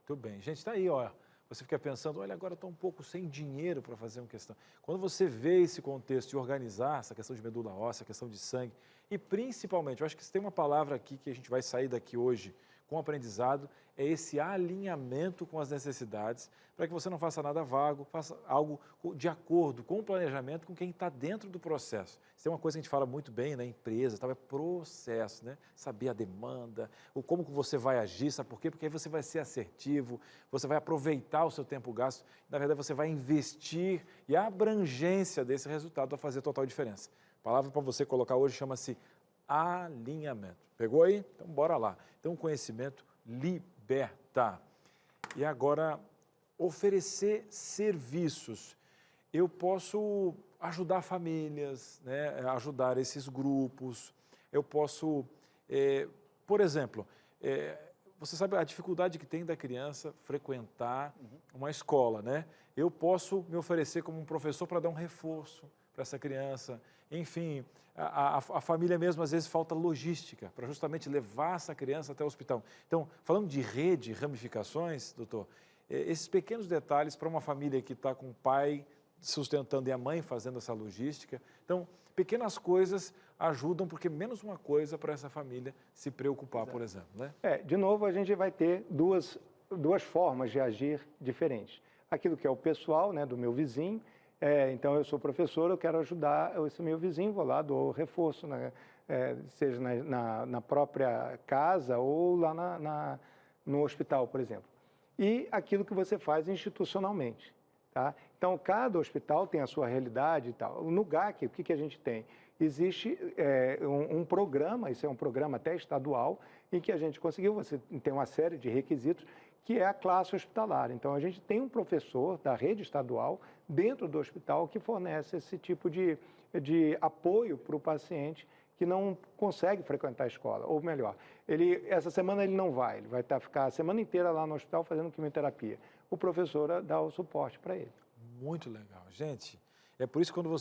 Muito bem. Gente, está aí, ó. Você fica pensando, olha, agora eu estou um pouco sem dinheiro para fazer uma questão. Quando você vê esse contexto e organizar essa questão de medula óssea, a questão de sangue, e principalmente, eu acho que se tem uma palavra aqui que a gente vai sair daqui hoje com o aprendizado, é esse alinhamento com as necessidades, para que você não faça nada vago, faça algo de acordo com o planejamento, com quem está dentro do processo. Isso é uma coisa que a gente fala muito bem na empresa, é processo, né? Saber a demanda, como que você vai agir, sabe por quê? Porque aí você vai ser assertivo, você vai aproveitar o seu tempo gasto, na verdade você vai investir e a abrangência desse resultado vai fazer total diferença. A palavra para você colocar hoje chama-se alinhamento. Pegou aí? Então bora lá. Então o conhecimento liberta. E agora, oferecer serviços. Eu posso ajudar famílias, né? Ajudar esses grupos. Eu posso, por exemplo, você sabe a dificuldade que tem da criança frequentar uma escola, né? Eu posso me oferecer como um professor para dar um reforço para essa criança. Enfim, a família mesmo, às vezes, falta logística para justamente levar essa criança até o hospital. Então, falando de rede, ramificações, doutor, esses pequenos detalhes para uma família que está com o pai sustentando e a mãe fazendo essa logística. Então, pequenas coisas ajudam, porque menos uma coisa para essa família se preocupar, Exato. Por exemplo, né? De novo, a gente vai ter duas formas de agir diferentes. Aquilo que é o pessoal, né, do meu vizinho. Então, eu sou professor, eu quero ajudar esse meu vizinho, vou lá, dou reforço, né, seja na própria casa ou lá no hospital, por exemplo. E aquilo que você faz institucionalmente. Tá? Então, cada hospital tem a sua realidade e tal. No GAC, o que a gente tem? Existe um programa, isso é um programa até estadual, em que a gente conseguiu, você tem uma série de requisitos, que é a classe hospitalar. Então, a gente tem um professor da rede estadual dentro do hospital que fornece esse tipo de apoio para o paciente que não consegue frequentar a escola. Ou melhor, essa semana ele não vai, ele vai ficar a semana inteira lá no hospital fazendo quimioterapia. O professor dá o suporte para ele. Muito legal. Gente, é por isso que quando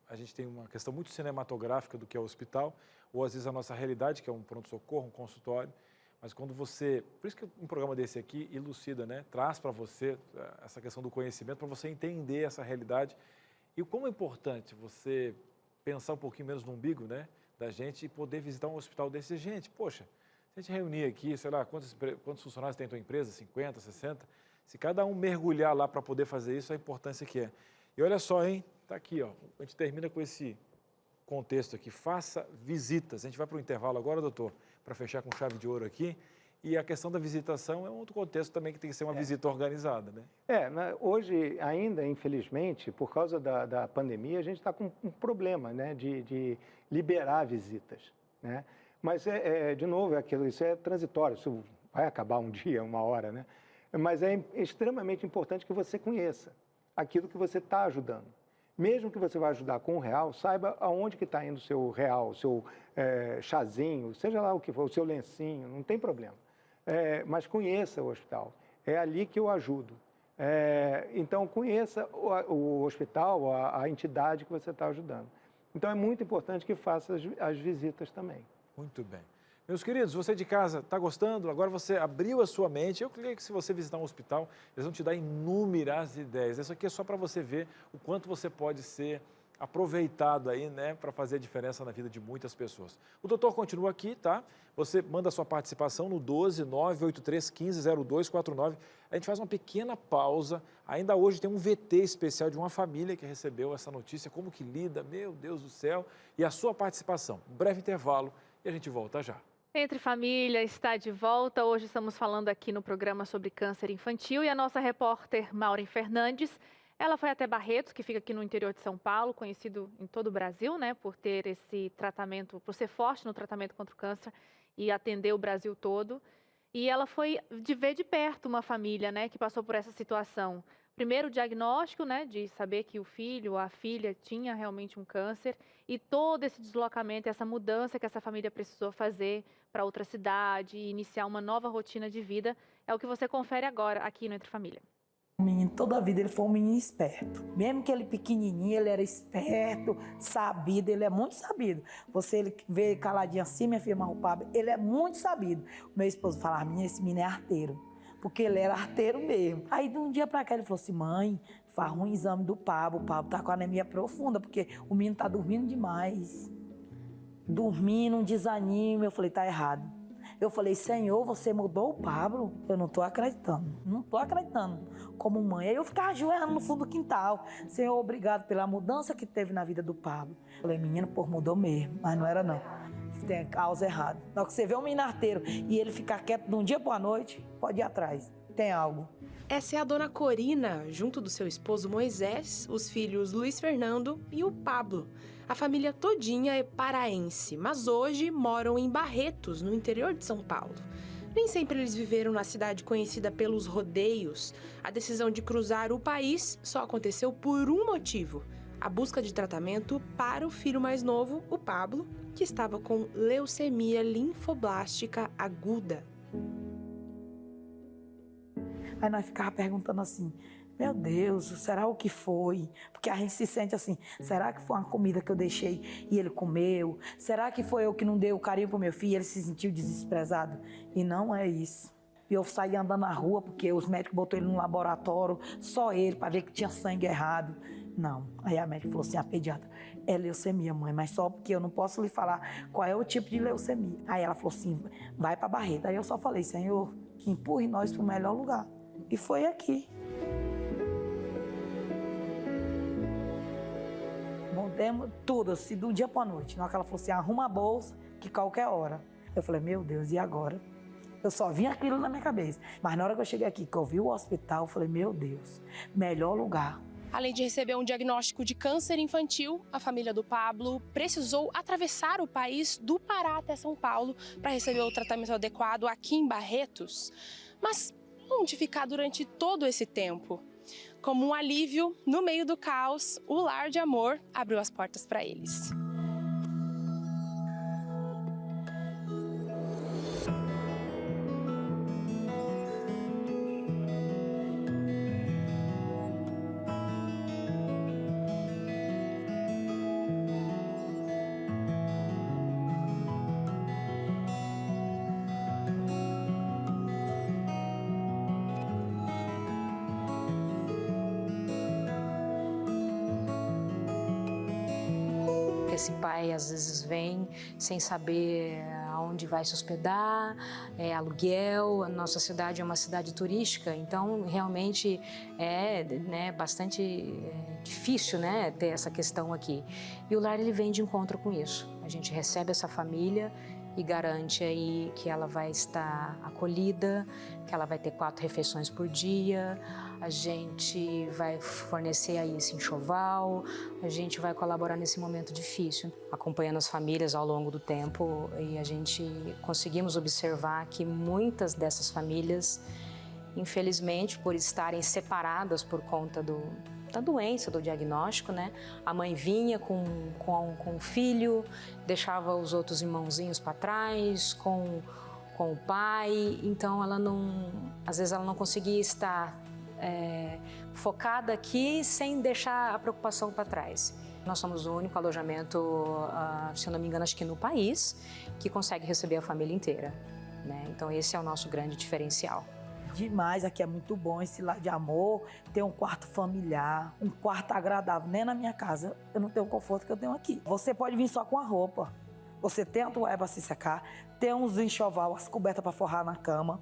a gente tem uma questão muito cinematográfica do que é o hospital, ou às vezes a nossa realidade, que é um pronto-socorro, um consultório, mas quando você... Por isso que um programa desse aqui elucida, né? Traz para você essa questão do conhecimento, para você entender essa realidade. E como é importante você pensar um pouquinho menos no umbigo, né? Da gente e poder visitar um hospital desse. Gente, poxa, se a gente reunir aqui, sei lá, quantos funcionários tem a tua empresa? 50, 60? Se cada um mergulhar lá para poder fazer isso, a importância que é. E olha só, hein? Tá aqui, ó. A gente termina com esse contexto aqui. Faça visitas. A gente vai para o intervalo agora, doutor, para fechar com chave de ouro aqui. E a questão da visitação é um outro contexto também que tem que ser uma visita organizada, né? Hoje ainda, infelizmente, por causa da pandemia, a gente está com um problema, né, de liberar visitas, né? Mas, de novo, isso é transitório, isso vai acabar um dia, uma hora, né? Mas é extremamente importante que você conheça aquilo que você está ajudando. Mesmo que você vai ajudar com R$1, saiba aonde que está indo o seu R$1, o seu chazinho, seja lá o que for, o seu lencinho, não tem problema. Mas conheça o hospital, é ali que eu ajudo. Então, conheça o hospital, a entidade que você está ajudando. Então, é muito importante que faça as visitas também. Muito bem. Meus queridos, você de casa está gostando? Agora você abriu a sua mente. Eu creio que se você visitar um hospital, eles vão te dar inúmeras ideias. Isso aqui é só para você ver o quanto você pode ser aproveitado aí, né, para fazer a diferença na vida de muitas pessoas. O doutor continua aqui, tá? Você manda a sua participação no 12983150249. A gente faz uma pequena pausa. Ainda hoje tem um VT especial de uma família que recebeu essa notícia, como que lida, meu Deus do céu. E a sua participação. Um breve intervalo e a gente volta já. Entre Família está de volta. Hoje estamos falando aqui no programa sobre câncer infantil e a nossa repórter Maureen Fernandes, ela foi até Barretos, que fica aqui no interior de São Paulo, conhecido em todo o Brasil, né, por ter esse tratamento, por ser forte no tratamento contra o câncer e atender o Brasil todo. E ela foi ver de perto uma família, né, que passou por essa situação. Primeiro o diagnóstico, né, de saber que o filho ou a filha tinha realmente um câncer e todo esse deslocamento, essa mudança que essa família precisou fazer para outra cidade e iniciar uma nova rotina de vida, é o que você confere agora aqui no Entre Família. O menino, toda a vida ele foi um menino esperto. Mesmo que ele pequenininho, ele era esperto, sabido, ele é muito sabido. Ele vê caladinho assim, minha filha Marrupaba, ele é muito sabido. O meu esposo falava, menina, esse menino é arteiro. Porque ele era arteiro mesmo. Aí, de um dia pra cá, ele falou assim, mãe, faz um exame do Pablo. O Pablo tá com anemia profunda, porque o menino tá dormindo demais. Dormindo, um desanimo. Eu falei, tá errado. Eu falei, Senhor, você mudou o Pablo? Eu não estou acreditando, não estou acreditando como mãe. Aí eu ficava ajoelhando no fundo do quintal. Senhor, obrigado pela mudança que teve na vida do Pablo. Eu falei, menino, pô, mudou mesmo, mas não era não. Tem causa errada. Na hora que você vê um menino arteiro e ele ficar quieto de um dia para a noite, pode ir atrás, tem algo. Essa é a dona Corina, junto do seu esposo Moisés, os filhos Luiz Fernando e o Pablo. A família todinha é paraense, mas hoje moram em Barretos, no interior de São Paulo. Nem sempre eles viveram na cidade conhecida pelos rodeios. A decisão de cruzar o país só aconteceu por um motivo: a busca de tratamento para o filho mais novo, o Pablo, que estava com leucemia linfoblástica aguda. Aí nós ficávamos perguntando assim, meu Deus, será o que foi? Porque a gente se sente assim, será que foi uma comida que eu deixei e ele comeu? Será que foi eu que não dei o carinho pro meu filho e ele se sentiu desprezado? E não é isso. E eu saí andando na rua porque os médicos botou ele no laboratório, só ele, para ver que tinha sangue errado. Não. Aí a médica falou assim, a pediatra, é leucemia, mãe, mas só porque eu não posso lhe falar qual é o tipo de leucemia. Aí ela falou assim, vai para Barreto. Aí eu só falei, Senhor, que empurre nós para o melhor lugar. E foi aqui. Montamos tudo, assim, do dia para a noite. Na hora que ela falou assim, arruma a bolsa, que qualquer hora. Eu falei, meu Deus, e agora? Eu só vinha aquilo na minha cabeça. Mas na hora que eu cheguei aqui, que eu vi o hospital, eu falei, meu Deus, melhor lugar. Além de receber um diagnóstico de câncer infantil, a família do Pablo precisou atravessar o país do Pará até São Paulo para receber o tratamento adequado aqui em Barretos. Mas onde ficar durante todo esse tempo? Como um alívio, no meio do caos, o Lar de Amor abriu as portas para eles. Esse pai às vezes vem sem saber aonde vai se hospedar, aluguel. A nossa cidade é uma cidade turística, então realmente é bastante difícil, né, ter essa questão aqui. E o lar ele vem de encontro com isso. A gente recebe essa família e garante aí que ela vai estar acolhida, que ela vai ter 4 refeições por dia. A gente vai fornecer aí esse enxoval, a gente vai colaborar nesse momento difícil, acompanhando as famílias ao longo do tempo, e a gente conseguimos observar que muitas dessas famílias, infelizmente, por estarem separadas por conta da doença, do diagnóstico, né? A mãe vinha com o filho, deixava os outros irmãozinhos para trás, com o pai, então às vezes ela não conseguia estar focada aqui sem deixar a preocupação para trás. Nós somos o único alojamento, se eu não me engano, acho que no país, que consegue receber a família inteira, né? Então esse é o nosso grande diferencial. Demais, aqui é muito bom esse Lar de Amor, tem um quarto familiar, um quarto agradável. Nem na minha casa eu não tenho o conforto que eu tenho aqui. Você pode vir só com a roupa, você tem a toalha para se secar, tem uns enxoval, as cobertas para forrar na cama.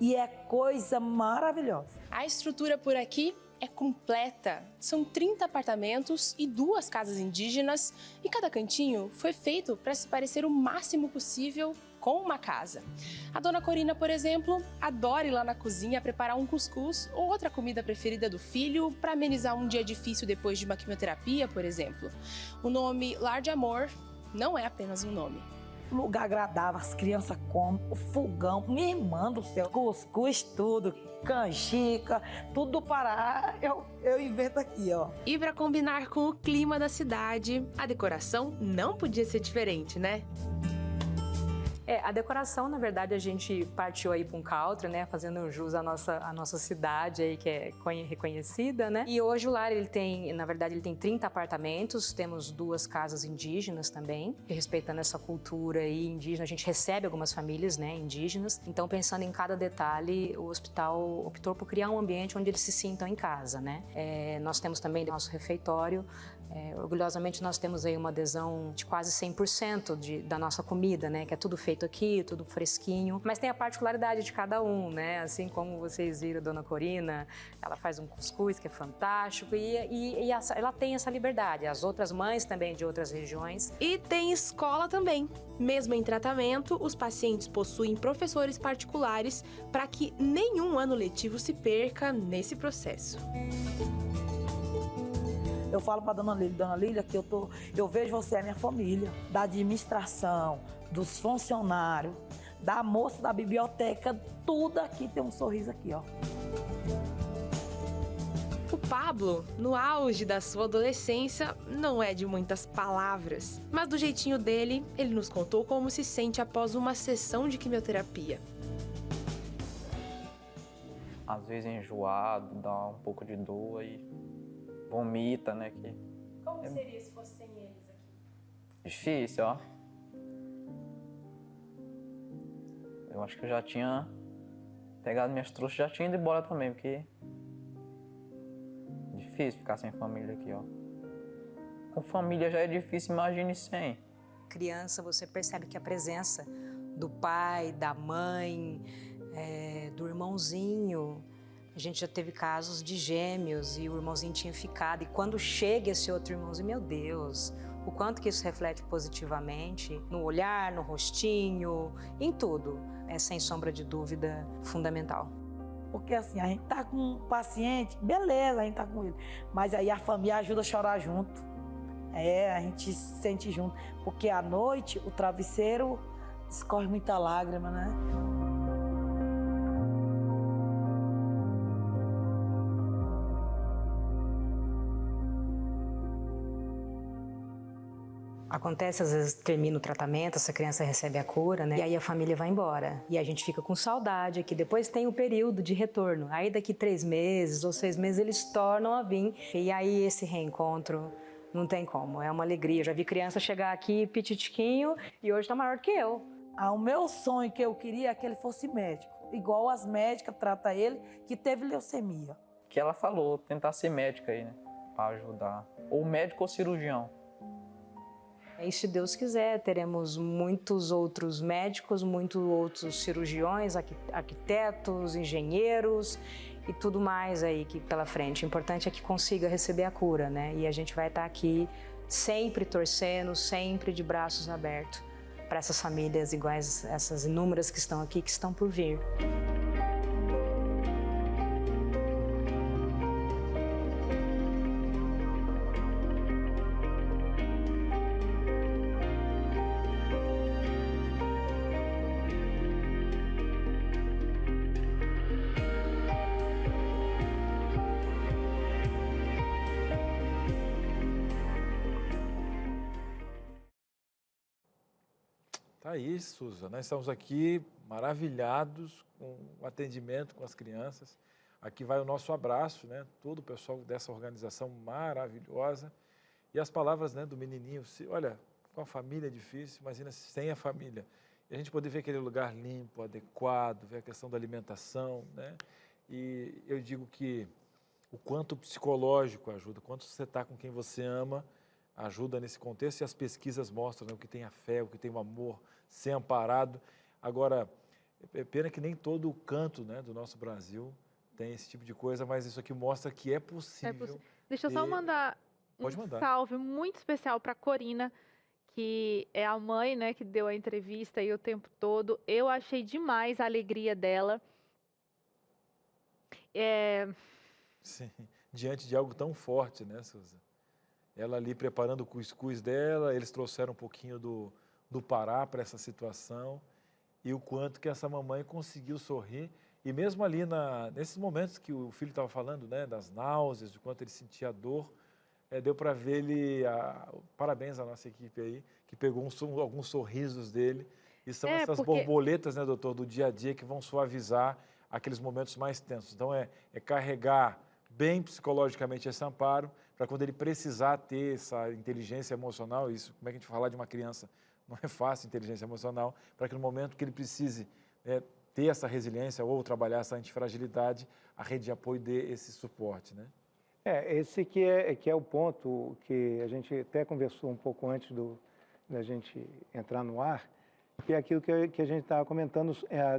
E é coisa maravilhosa. A estrutura por aqui é completa. São 30 apartamentos e 2 casas indígenas e cada cantinho foi feito para se parecer o máximo possível com uma casa. A dona Corina, por exemplo, adora ir lá na cozinha preparar um cuscuz ou outra comida preferida do filho para amenizar um dia difícil depois de uma quimioterapia, por exemplo. O nome Lar de Amor não é apenas um nome. Lugar agradável, as crianças comem, o fogão, minha irmã do céu, cuscuz, tudo, canjica, tudo do Pará, eu invento aqui, ó. E para combinar com o clima da cidade, a decoração não podia ser diferente, né? A decoração, na verdade, a gente partiu aí para um country, né, fazendo jus à nossa cidade aí, que é reconhecida, né? E hoje o lar, ele tem 30 apartamentos, temos 2 casas indígenas também, respeitando essa cultura aí indígena. A gente recebe algumas famílias, né, indígenas. Então, pensando em cada detalhe, o hospital optou por criar um ambiente onde eles se sintam em casa, né? Nós temos também nosso refeitório Orgulhosamente, nós temos aí uma adesão de quase 100% da nossa comida, né? Que é tudo feito aqui, tudo fresquinho. Mas tem a particularidade de cada um, né? Assim como vocês viram a Dona Corina, ela faz um cuscuz que é fantástico e ela tem essa liberdade. As outras mães também de outras regiões. E tem escola também. Mesmo em tratamento, os pacientes possuem professores particulares para que nenhum ano letivo se perca nesse processo. Eu falo para Dona Lília, que eu vejo você é minha família, da administração, dos funcionários, da moça da biblioteca, tudo aqui tem um sorriso aqui, ó. O Pablo, no auge da sua adolescência, não é de muitas palavras, mas do jeitinho dele, ele nos contou como se sente após uma sessão de quimioterapia. Às vezes enjoado, dá um pouco de dor e vomita, né? Como seria se fosse sem eles aqui? Difícil, ó. Eu acho que eu já tinha pegado minhas trouxas, já tinha ido embora também, porque difícil ficar sem família aqui, ó. Com família já é difícil, imagine sem. Criança, você percebe que a presença do pai, da mãe, do irmãozinho. A gente já teve casos de gêmeos e o irmãozinho tinha ficado. E quando chega esse outro irmãozinho, meu Deus, o quanto que isso reflete positivamente no olhar, no rostinho, em tudo. É, sem sombra de dúvida, fundamental. Porque assim, a gente tá com um paciente, beleza, a gente tá com ele. Mas aí a família ajuda a chorar junto. A gente se sente junto. Porque à noite o travesseiro escorre muita lágrima, né? Acontece, às vezes termina o tratamento, essa criança recebe a cura, né? E aí a família vai embora. E a gente fica com saudade aqui. Depois tem o período de retorno. Aí daqui 3 meses ou 6 meses eles tornam a vir. E aí esse reencontro não tem como. É uma alegria. Eu já vi criança chegar aqui pititiquinho e hoje tá maior que eu. O meu sonho que eu queria é que ele fosse médico. Igual as médicas tratam ele, que teve leucemia. Que ela falou, tentar ser médica aí, né? Pra ajudar. Ou médico ou cirurgião. E se Deus quiser, teremos muitos outros médicos, muitos outros cirurgiões, arquitetos, engenheiros e tudo mais aí que pela frente. O importante é que consiga receber a cura, né? E a gente vai estar aqui sempre torcendo, sempre de braços abertos para essas famílias iguais essas inúmeras que estão aqui, que estão por vir. Tá aí, Suza. Nós estamos aqui maravilhados com o atendimento com as crianças. Aqui vai o nosso abraço, né? Todo o pessoal dessa organização maravilhosa. E as palavras, né, do menininho. Olha, com a família é difícil, imagina sem a família. E a gente poder ver aquele lugar limpo, adequado, ver a questão da alimentação, né? E eu digo que o quanto o psicológico ajuda, quanto você está com quem você ama, ajuda nesse contexto, e as pesquisas mostram, né, o que tem a fé, o que tem o amor, ser amparado. Agora, é pena que nem todo o canto, né, do nosso Brasil tem esse tipo de coisa, mas isso aqui mostra que é possível. Deixa eu só mandar um salve muito especial para Corina, que é a mãe, né, que deu a entrevista aí o tempo todo. Eu achei demais a alegria dela. Sim, diante de algo tão forte, né, Suza? Ela ali preparando o cuscuz dela, eles trouxeram um pouquinho do Pará para essa situação, e o quanto que essa mamãe conseguiu sorrir, e mesmo ali nesses momentos que o filho estava falando, né, das náuseas, de quanto ele sentia a dor, deu para ver ele, parabéns à nossa equipe aí, que pegou alguns sorrisos dele, e são essas borboletas, né, doutor, do dia a dia que vão suavizar aqueles momentos mais tensos. Então é carregar bem psicologicamente esse amparo, para quando ele precisar ter essa inteligência emocional, isso, como é que a gente fala de uma criança? Não é fácil inteligência emocional, para que no momento que ele precise ter essa resiliência ou trabalhar essa antifragilidade, a rede de apoio dê esse suporte, né? Esse que é o ponto que a gente até conversou um pouco antes da gente entrar no ar, que é aquilo que a gente estava comentando,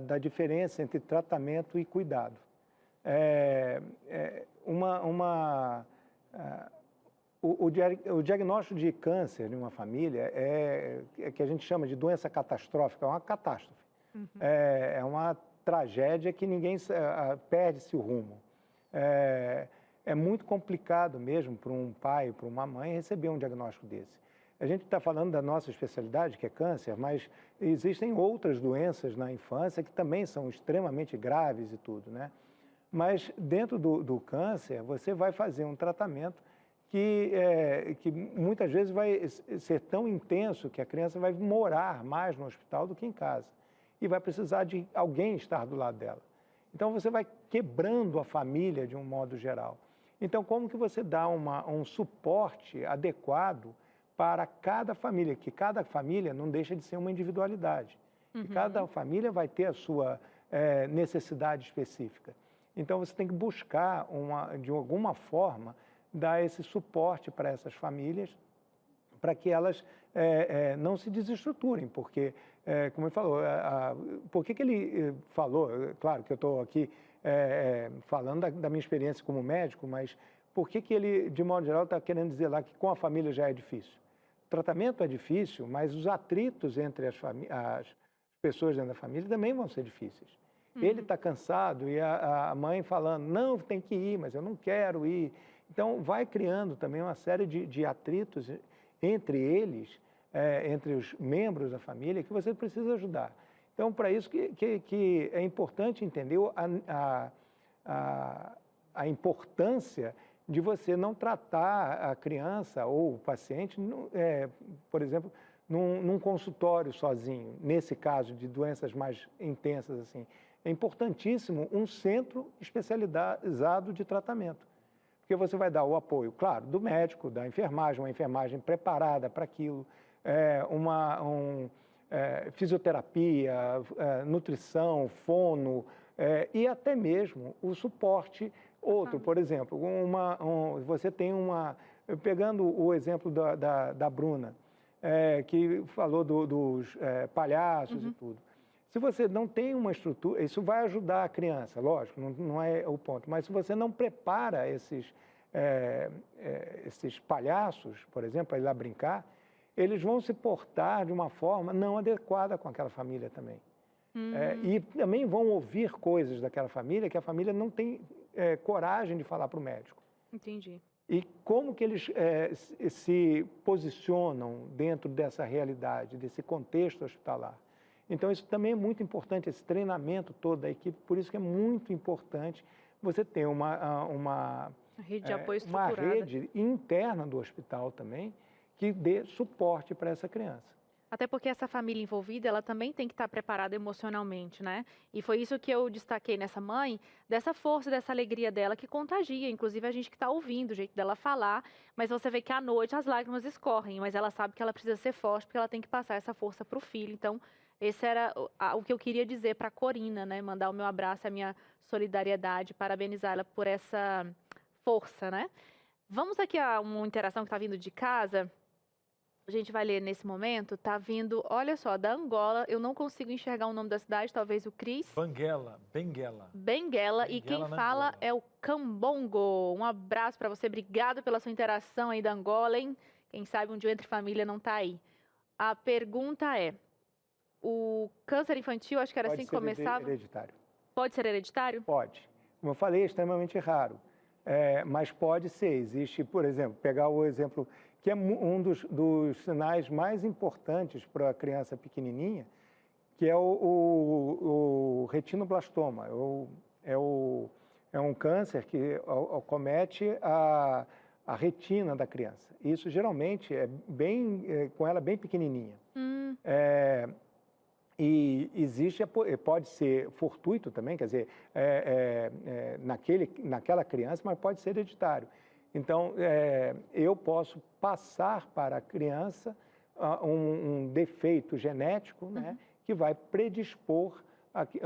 da diferença entre tratamento e cuidado. O diagnóstico de câncer em uma família é que a gente chama de doença catastrófica, é uma catástrofe. É uma tragédia que ninguém perde-se o rumo. É muito complicado mesmo para um pai, para uma mãe receber um diagnóstico desse. A gente está falando da nossa especialidade, que é câncer, mas existem outras doenças na infância que também são extremamente graves e tudo, né? Mas dentro do câncer, você vai fazer um tratamento que muitas vezes vai ser tão intenso que a criança vai morar mais no hospital do que em casa. E vai precisar de alguém estar do lado dela. Então, você vai quebrando a família de um modo geral. Então, como que você dá um suporte adequado para cada família? Que cada família não deixa de ser uma individualidade. E cada família vai ter a sua necessidade específica. Então, você tem que buscar, de alguma forma, dar esse suporte para essas famílias, para que elas não se desestruturem, porque, como ele falou, por que ele falou, claro que eu estou aqui falando da minha experiência como médico, mas por que ele, de modo geral, está querendo dizer lá que com a família já é difícil? O tratamento é difícil, mas os atritos entre as pessoas dentro da família também vão ser difíceis. Ele está cansado e a mãe falando, não, tem que ir, mas eu não quero ir. Então, vai criando também uma série de atritos entre eles, entre os membros da família, que você precisa ajudar. Então, para isso que é importante entender a importância de você não tratar a criança ou o paciente, por exemplo, num consultório sozinho, nesse caso de doenças mais intensas assim. É importantíssimo um centro especializado de tratamento, porque você vai dar o apoio, claro, do médico, da enfermagem, uma enfermagem preparada para aquilo, fisioterapia, nutrição, fono, e até mesmo o suporte outro. Por exemplo, você tem pegando o exemplo da Bruna, que falou dos palhaços e tudo. Se você não tem uma estrutura, isso vai ajudar a criança, lógico, não é o ponto, mas se você não prepara esses palhaços, por exemplo, para ir lá brincar, eles vão se portar de uma forma não adequada com aquela família também. E também vão ouvir coisas daquela família que a família não tem coragem de falar para o médico. Entendi. E como que eles se posicionam dentro dessa realidade, desse contexto hospitalar. Então, isso também é muito importante, esse treinamento todo da equipe, por isso que é muito importante você ter uma rede de apoio estruturada. Uma rede interna do hospital também, que dê suporte para essa criança. Até porque essa família envolvida, ela também tem que estar preparada emocionalmente, né? E foi isso que eu destaquei nessa mãe, dessa força, dessa alegria dela que contagia, inclusive a gente que está ouvindo, o jeito dela falar, mas você vê que à noite as lágrimas escorrem, mas ela sabe que ela precisa ser forte, porque ela tem que passar essa força para o filho. Então, esse era o que eu queria dizer para a Corina, né? Mandar o meu abraço, a minha solidariedade, parabenizá-la por essa força, né? Vamos aqui a uma interação que está vindo de casa. A gente vai ler nesse momento. Está vindo, olha só, da Angola. Eu não consigo enxergar o nome da cidade, talvez o Cris. Benguela. E quem fala é o Cambongo. Um abraço para você. Obrigada pela sua interação aí da Angola, hein? Quem sabe um dia Entre Família não está aí. A pergunta é: o câncer infantil, acho que era assim que começava. Pode ser hereditário. Pode ser hereditário? Pode. Como eu falei, é extremamente raro. Mas pode ser. Existe, por exemplo, pegar o exemplo que é um dos sinais mais importantes para a criança pequenininha, que é o retinoblastoma. É um câncer que acomete a retina da criança. Isso geralmente com ela bem pequenininha. E existe, pode ser fortuito também, quer dizer, naquela criança, mas pode ser hereditário. Então, eu posso passar para a criança um defeito genético, né, que vai predispor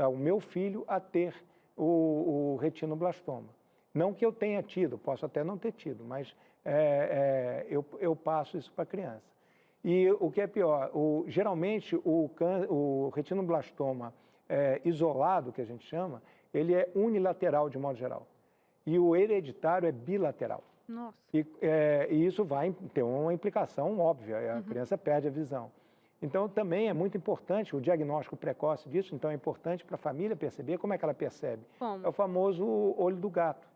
o meu filho a ter o retinoblastoma. Não que eu tenha tido, posso até não ter tido, mas eu passo isso para a criança. E o que é pior, geralmente o retinoblastoma isolado, que a gente chama, ele é unilateral de modo geral. E o hereditário é bilateral. Nossa. E isso vai ter uma implicação óbvia, a criança perde a visão. Então, também é muito importante o diagnóstico precoce disso, então é importante para a família perceber como é que ela percebe. Como? É o famoso olho do gato.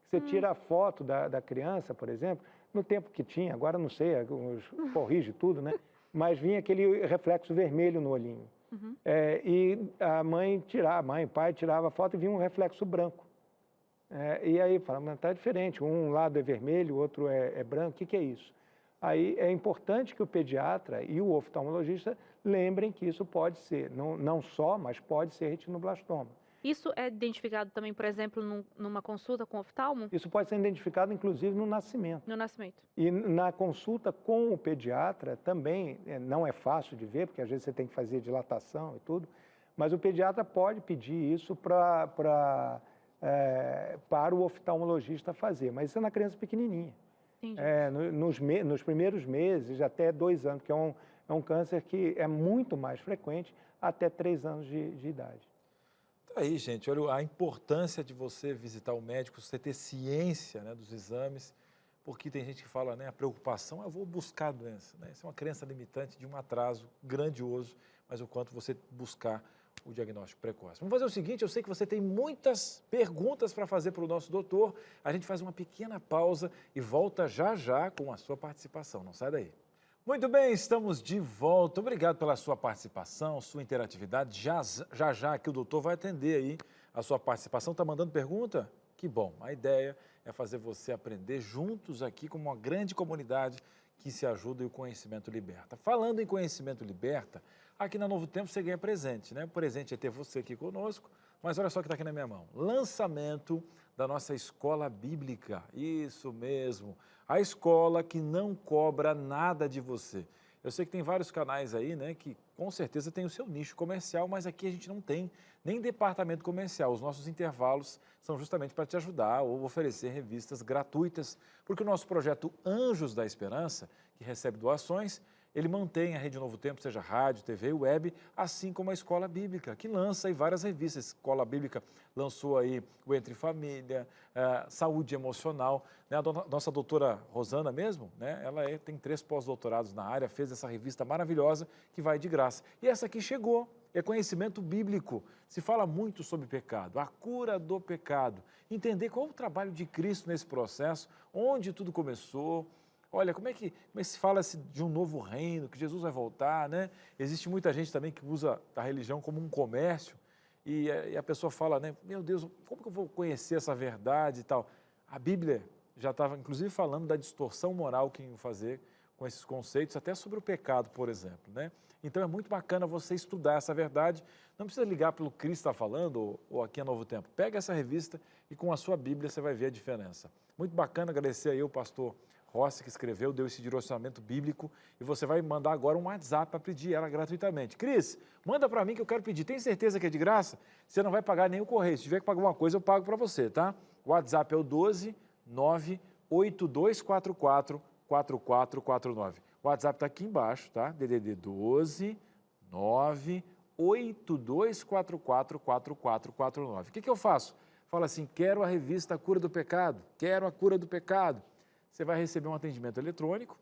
Você tira a foto da criança, por exemplo, no tempo que tinha, agora não sei, corrige tudo, né? Mas vinha aquele reflexo vermelho no olhinho. E a mãe, o pai tirava a foto e vinha um reflexo branco. E aí fala, mas está diferente, um lado é vermelho, o outro é branco, o que é isso? Aí é importante que o pediatra e o oftalmologista lembrem que isso pode ser, não só, mas pode ser retinoblastoma. Isso é identificado também, por exemplo, numa consulta com oftalmo? Isso pode ser identificado, inclusive, no nascimento. No nascimento. E na consulta com o pediatra também, não é fácil de ver, porque às vezes você tem que fazer dilatação e tudo, mas o pediatra pode pedir isso para o oftalmologista fazer, mas isso é na criança pequenininha. Nos primeiros meses, até 2 anos, que é um câncer que é muito mais frequente, até 3 anos de idade. Tá aí, gente, olha a importância de você visitar o médico, você ter ciência, né, dos exames, porque tem gente que fala, né, a preocupação é eu vou buscar a doença, né? Isso é uma crença limitante de um atraso grandioso, mas o quanto você buscar o diagnóstico precoce. Vamos fazer o seguinte, eu sei que você tem muitas perguntas para fazer para o nosso doutor, a gente faz uma pequena pausa e volta já já com a sua participação, não sai daí. Muito bem, estamos de volta. Obrigado pela sua participação, sua interatividade. Já aqui o doutor vai atender aí a sua participação. Está mandando pergunta? Que bom. A ideia é fazer você aprender juntos aqui como uma grande comunidade que se ajuda e o conhecimento liberta. Falando em conhecimento liberta, aqui na Novo Tempo você ganha presente, né? O presente é ter você aqui conosco, mas olha só o que está aqui na minha mão. Lançamento da nossa escola bíblica. Isso mesmo. A escola que não cobra nada de você. Eu sei que tem vários canais aí, né, que com certeza tem o seu nicho comercial, mas aqui a gente não tem nem departamento comercial. Os nossos intervalos são justamente para te ajudar ou oferecer revistas gratuitas, porque o nosso projeto Anjos da Esperança, que recebe doações, ele mantém a Rede Novo Tempo, seja rádio, TV e web, assim como a Escola Bíblica, que lança aí várias revistas. A Escola Bíblica lançou aí o Entre Família, Saúde Emocional, né? A nossa doutora Rosana mesmo, né? Ela tem 3 pós-doutorados na área, fez essa revista maravilhosa que vai de graça. E essa aqui chegou, é conhecimento bíblico. Se fala muito sobre pecado, a cura do pecado, entender qual é o trabalho de Cristo nesse processo, onde tudo começou. Olha, como é que se fala-se de um novo reino, que Jesus vai voltar, né? Existe muita gente também que usa a religião como um comércio e a pessoa fala, né? Meu Deus, como que eu vou conhecer essa verdade e tal? A Bíblia já estava, inclusive, falando da distorção moral que iam fazer com esses conceitos, até sobre o pecado, por exemplo, né? Então, é muito bacana você estudar essa verdade. Não precisa ligar pelo que Cristo está falando ou aqui é Novo Tempo. Pega essa revista e com a sua Bíblia você vai ver a diferença. Muito bacana, agradecer aí o pastor Rossi, que escreveu, deu esse direcionamento bíblico, e você vai mandar agora um WhatsApp para pedir ela gratuitamente. Cris, manda para mim que eu quero pedir. Tem certeza que é de graça? Você não vai pagar nem o correio. Se tiver que pagar alguma coisa, eu pago para você, tá? O WhatsApp é o 12 98244 4449. O WhatsApp está aqui embaixo, tá? DDD 12 98244 4449. O que eu faço? Fala assim, quero a revista Cura do Pecado, quero a cura do pecado. Você vai receber um atendimento eletrônico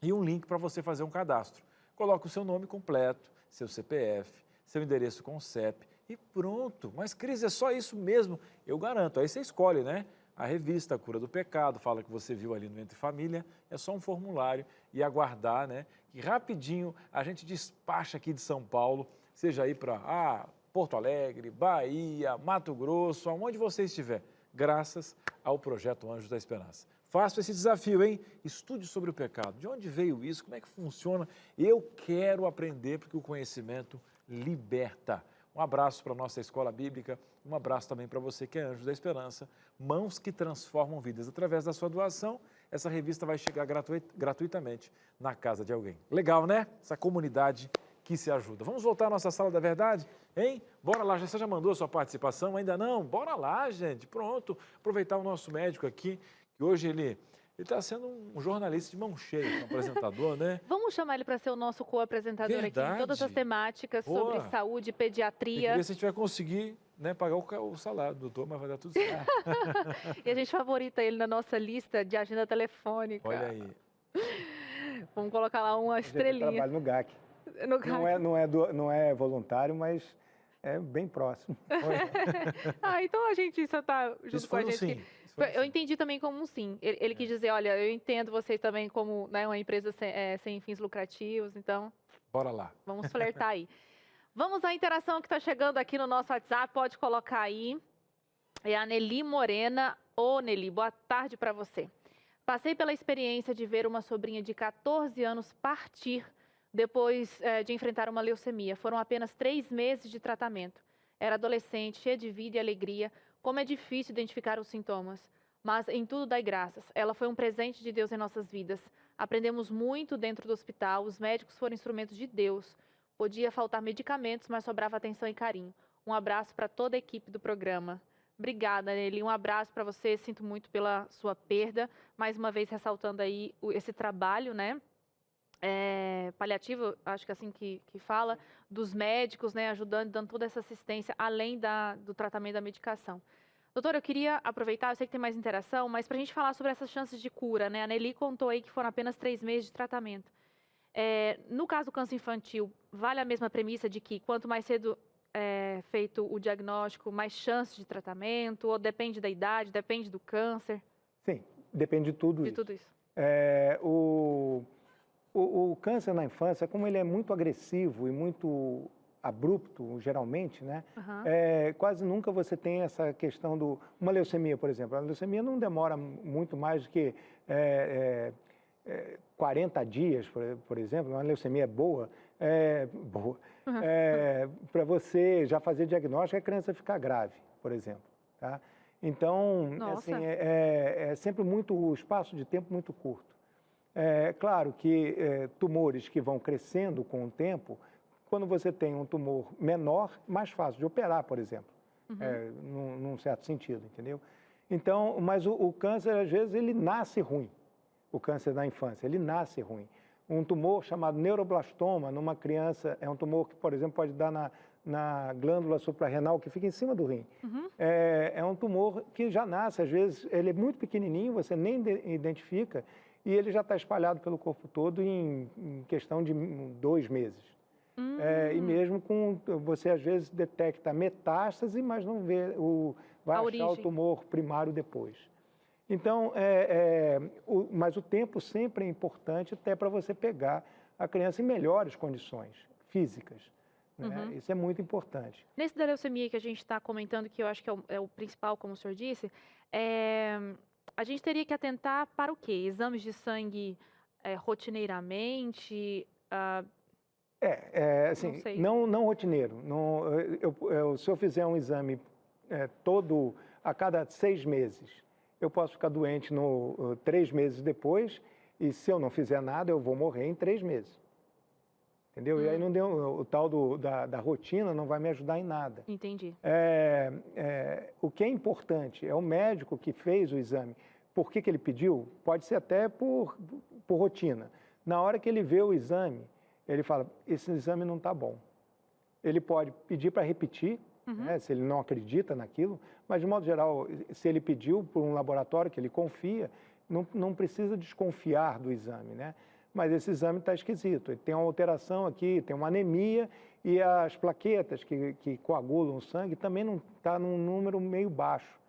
e um link para você fazer um cadastro. Coloca o seu nome completo, seu CPF, seu endereço com CEP e pronto. Mas, Cris, é só isso mesmo? Eu garanto. Aí você escolhe, né? A revista Cura do Pecado, fala que você viu ali no Entre Família, é só um formulário e aguardar, né? E rapidinho a gente despacha aqui de São Paulo, seja aí para Porto Alegre, Bahia, Mato Grosso, aonde você estiver, graças ao projeto Anjos da Esperança. Faça esse desafio, hein? Estude sobre o pecado. De onde veio isso? Como é que funciona? Eu quero aprender porque o conhecimento liberta. Um abraço para a nossa Escola Bíblica, um abraço também para você que é Anjos da Esperança. Mãos que transformam vidas. Através da sua doação, essa revista vai chegar gratuitamente na casa de alguém. Legal, né? Essa comunidade que se ajuda. Vamos voltar à nossa sala da verdade, hein? Bora lá, você já mandou a sua participação? Ainda não? Bora lá, gente, pronto. Aproveitar o nosso médico aqui, que hoje ele está sendo um jornalista de mão cheia, um apresentador, né? Vamos chamar ele para ser o nosso co-apresentador aqui em todas as temáticas sobre saúde, pediatria. Tem que ver se a gente vai conseguir, né, pagar o salário do doutor, mas vai dar tudo certo. E a gente favorita ele na nossa lista de agenda telefônica. Olha aí. Vamos colocar lá uma estrelinha. Eu trabalho no GAC. No GAC. Não é voluntário, mas é bem próximo. Então a gente só está junto Isso com a foi um gente. sim. Eu entendi também como um sim. Ele quis dizer, olha, eu entendo vocês também como, né, uma empresa sem fins lucrativos, então... Bora lá. Vamos flertar aí. Vamos à interação que está chegando aqui no nosso WhatsApp, pode colocar aí. É a Nelly Morena. Ô, Nelly, boa tarde para você. Passei pela experiência de ver uma sobrinha de 14 anos partir depois de enfrentar uma leucemia. Foram apenas 3 meses de tratamento. Era adolescente, cheia de vida e alegria. Como é difícil identificar os sintomas, mas em tudo dai graças. Ela foi um presente de Deus em nossas vidas. Aprendemos muito dentro do hospital, os médicos foram instrumentos de Deus. Podia faltar medicamentos, mas sobrava atenção e carinho. Um abraço para toda a equipe do programa. Obrigada, Nelly. Um abraço para você, sinto muito pela sua perda. Mais uma vez ressaltando aí esse trabalho, né? Paliativo, acho que é assim que fala, dos médicos, né, ajudando, dando toda essa assistência, além do tratamento da medicação. Doutora, eu queria aproveitar, eu sei que tem mais interação, mas para a gente falar sobre essas chances de cura, né? A Nelly contou aí que foram apenas 3 meses de tratamento. No caso do câncer infantil, vale a mesma premissa de que quanto mais cedo é feito o diagnóstico, mais chances de tratamento, ou depende da idade, depende do câncer? Sim, depende de tudo isso. De tudo isso. O câncer na infância, como ele é muito agressivo e muito abrupto, geralmente, né? Quase nunca você tem essa questão uma leucemia, por exemplo. A leucemia não demora muito mais do que 40 dias, por exemplo. Uma leucemia boa, para você já fazer diagnóstico, a criança ficar grave, por exemplo. Tá? Então, assim, é sempre o espaço de tempo muito curto. Claro que tumores que vão crescendo com o tempo, quando você tem um tumor menor, mais fácil de operar, por exemplo, num certo sentido, entendeu? Então, mas o câncer, às vezes, ele nasce ruim, o câncer da infância, ele nasce ruim. Um tumor chamado neuroblastoma numa criança, é um tumor que, por exemplo, pode dar na glândula suprarrenal, que fica em cima do rim. É um tumor que já nasce, às vezes, ele é muito pequenininho, você nem identifica, e ele já está espalhado pelo corpo todo em questão de 2 meses. E mesmo você às vezes detecta metástase, mas não vê vai achar o tumor primário depois. Então, mas o tempo sempre é importante até para você pegar a criança em melhores condições físicas. Né? Isso é muito importante. Nesse da leucemia que a gente está comentando, que eu acho que é o principal, como o senhor disse, a gente teria que atentar para o quê? Exames de sangue rotineiramente? Assim, não rotineiro. Se eu fizer um exame a cada 6 meses, eu posso ficar doente 3 meses depois, e se eu não fizer nada, eu vou morrer em 3 meses. Entendeu? E aí o tal da rotina não vai me ajudar em nada. Entendi. O que é importante é o médico que fez o exame. Por que ele pediu? Pode ser até por rotina. Na hora que ele vê o exame, ele fala, esse exame não está bom. Ele pode pedir para repetir, né, se ele não acredita naquilo, mas de modo geral, se ele pediu por um laboratório que ele confia, não precisa desconfiar do exame, né? Mas esse exame está esquisito, ele tem uma alteração aqui, tem uma anemia e as plaquetas que coagulam o sangue também não está num número meio baixo.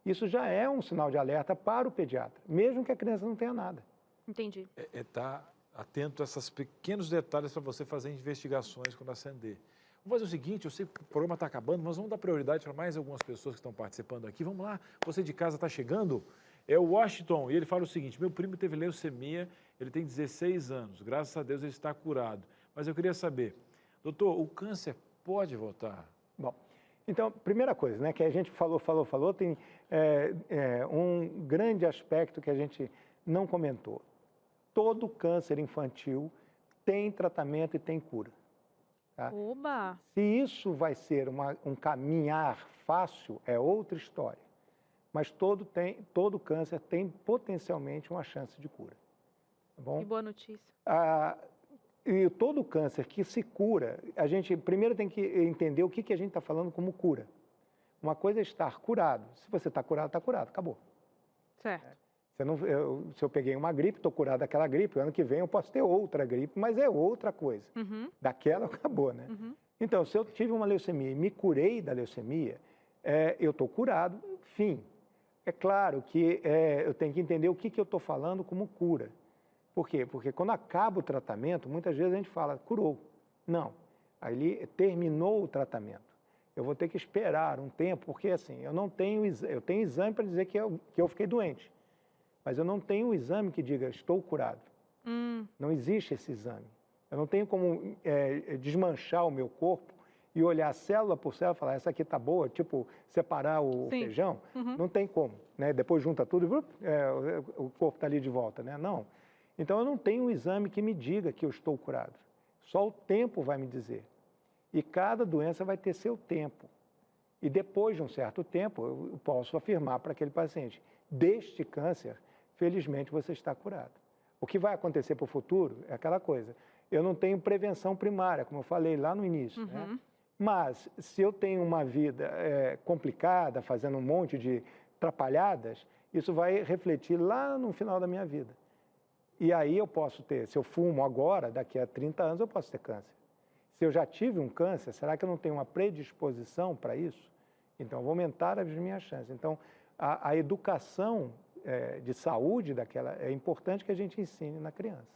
Isso já é um sinal de alerta para o pediatra, mesmo que a criança não tenha nada. Entendi. Tá atento a esses pequenos detalhes para você fazer investigações quando acender. Vamos fazer o seguinte, eu sei que o programa está acabando, mas vamos dar prioridade para mais algumas pessoas que estão participando aqui. Vamos lá, você de casa está chegando? É o Washington, e ele fala o seguinte, meu primo teve leucemia, ele tem 16 anos, graças a Deus ele está curado. Mas eu queria saber, doutor, o câncer pode voltar? Bom, então, primeira coisa, né, que a gente falou, tem um grande aspecto que a gente não comentou. Todo câncer infantil tem tratamento e tem cura. Tá? Oba! Se isso vai ser um caminhar fácil, é outra história. Mas todo câncer tem potencialmente uma chance de cura. Tá bom? Que boa notícia. E todo câncer que se cura, a gente primeiro tem que entender o que a gente está falando como cura. Uma coisa é estar curado. Se você está curado, acabou. Certo. Se eu peguei uma gripe, estou curado daquela gripe, o ano que vem eu posso ter outra gripe, mas é outra coisa. Uhum. Daquela acabou, né? Uhum. Então, se eu tive uma leucemia e me curei da leucemia, eu estou curado, fim. É claro que eu tenho que entender o que eu estou falando como cura. Por quê? Porque quando acaba o tratamento, muitas vezes a gente fala, curou. Não, aí ele terminou o tratamento. Eu vou ter que esperar um tempo, porque assim, eu tenho exame para dizer que eu fiquei doente, mas eu não tenho um exame que diga, estou curado. Não existe esse exame. Eu não tenho como desmanchar o meu corpo e olhar célula por célula e falar, essa aqui está boa, tipo, separar o feijão. Uhum. Não tem como, né? Depois junta tudo e o corpo está ali de volta, né? Não. Então, eu não tenho um exame que me diga que eu estou curado. Só o tempo vai me dizer. E cada doença vai ter seu tempo. E depois de um certo tempo, eu posso afirmar para aquele paciente, deste câncer, felizmente você está curado. O que vai acontecer para o futuro é aquela coisa. Eu não tenho prevenção primária, como eu falei lá no início, Uhum. né? Mas, se eu tenho uma vida complicada, fazendo um monte de atrapalhadas, isso vai refletir lá no final da minha vida. E aí eu posso ter, se eu fumo agora, daqui a 30 anos eu posso ter câncer. Se eu já tive um câncer, será que eu não tenho uma predisposição para isso? Então, eu vou aumentar as minhas chances. Então, a educação de saúde é importante que a gente ensine na criança.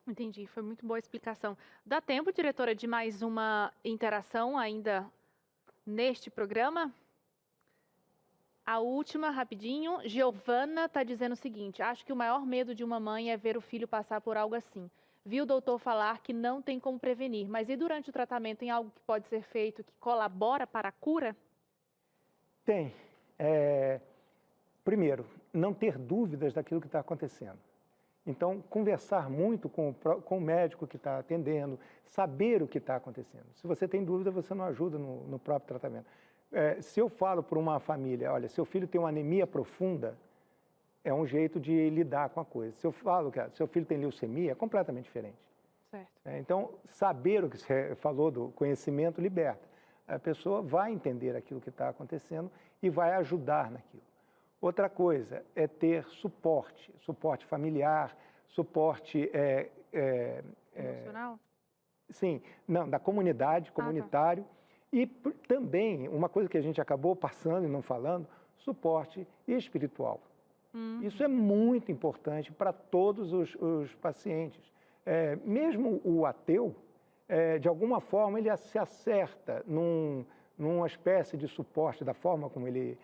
Entendi, foi muito boa a explicação. Dá tempo, diretora, de mais uma interação ainda neste programa? A última, rapidinho. Giovana está dizendo o seguinte, acho que o maior medo de uma mãe é ver o filho passar por algo assim. Vi o doutor falar que não tem como prevenir, mas e durante o tratamento tem algo que pode ser feito que colabora para a cura? Tem. Primeiro, não ter dúvidas daquilo que está acontecendo. Então, conversar muito com o médico que está atendendo, saber o que está acontecendo. Se você tem dúvida, você não ajuda no próprio tratamento. Se eu falo para uma família, olha, seu filho tem uma anemia profunda, é um jeito de lidar com a coisa. Se eu falo que seu filho tem leucemia, é completamente diferente. Certo. Então, saber o que você falou do conhecimento liberta. A pessoa vai entender aquilo que está acontecendo e vai ajudar naquilo. Outra coisa é ter suporte familiar, suporte... Emocional? Sim, não, da comunidade, comunitário. E também, uma coisa que a gente acabou passando e não falando, suporte espiritual. Isso é muito importante para todos os pacientes. Mesmo o ateu, de alguma forma, ele se acerta numa espécie de suporte, da forma como ele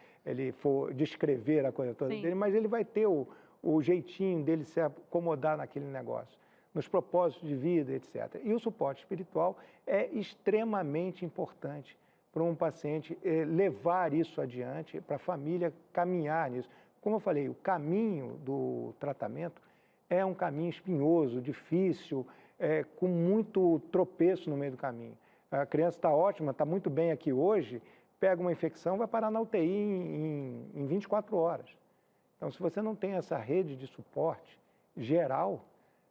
for descrever a coisa toda dele, mas ele vai ter o jeitinho dele se acomodar naquele negócio, nos propósitos de vida, etc. E o suporte espiritual é extremamente importante para um paciente levar isso adiante, para a família caminhar nisso. Como eu falei, o caminho do tratamento é um caminho espinhoso, difícil, com muito tropeço no meio do caminho. A criança está ótima, está muito bem aqui hoje, pega uma infecção, vai parar na UTI em 24 horas. Então, se você não tem essa rede de suporte geral,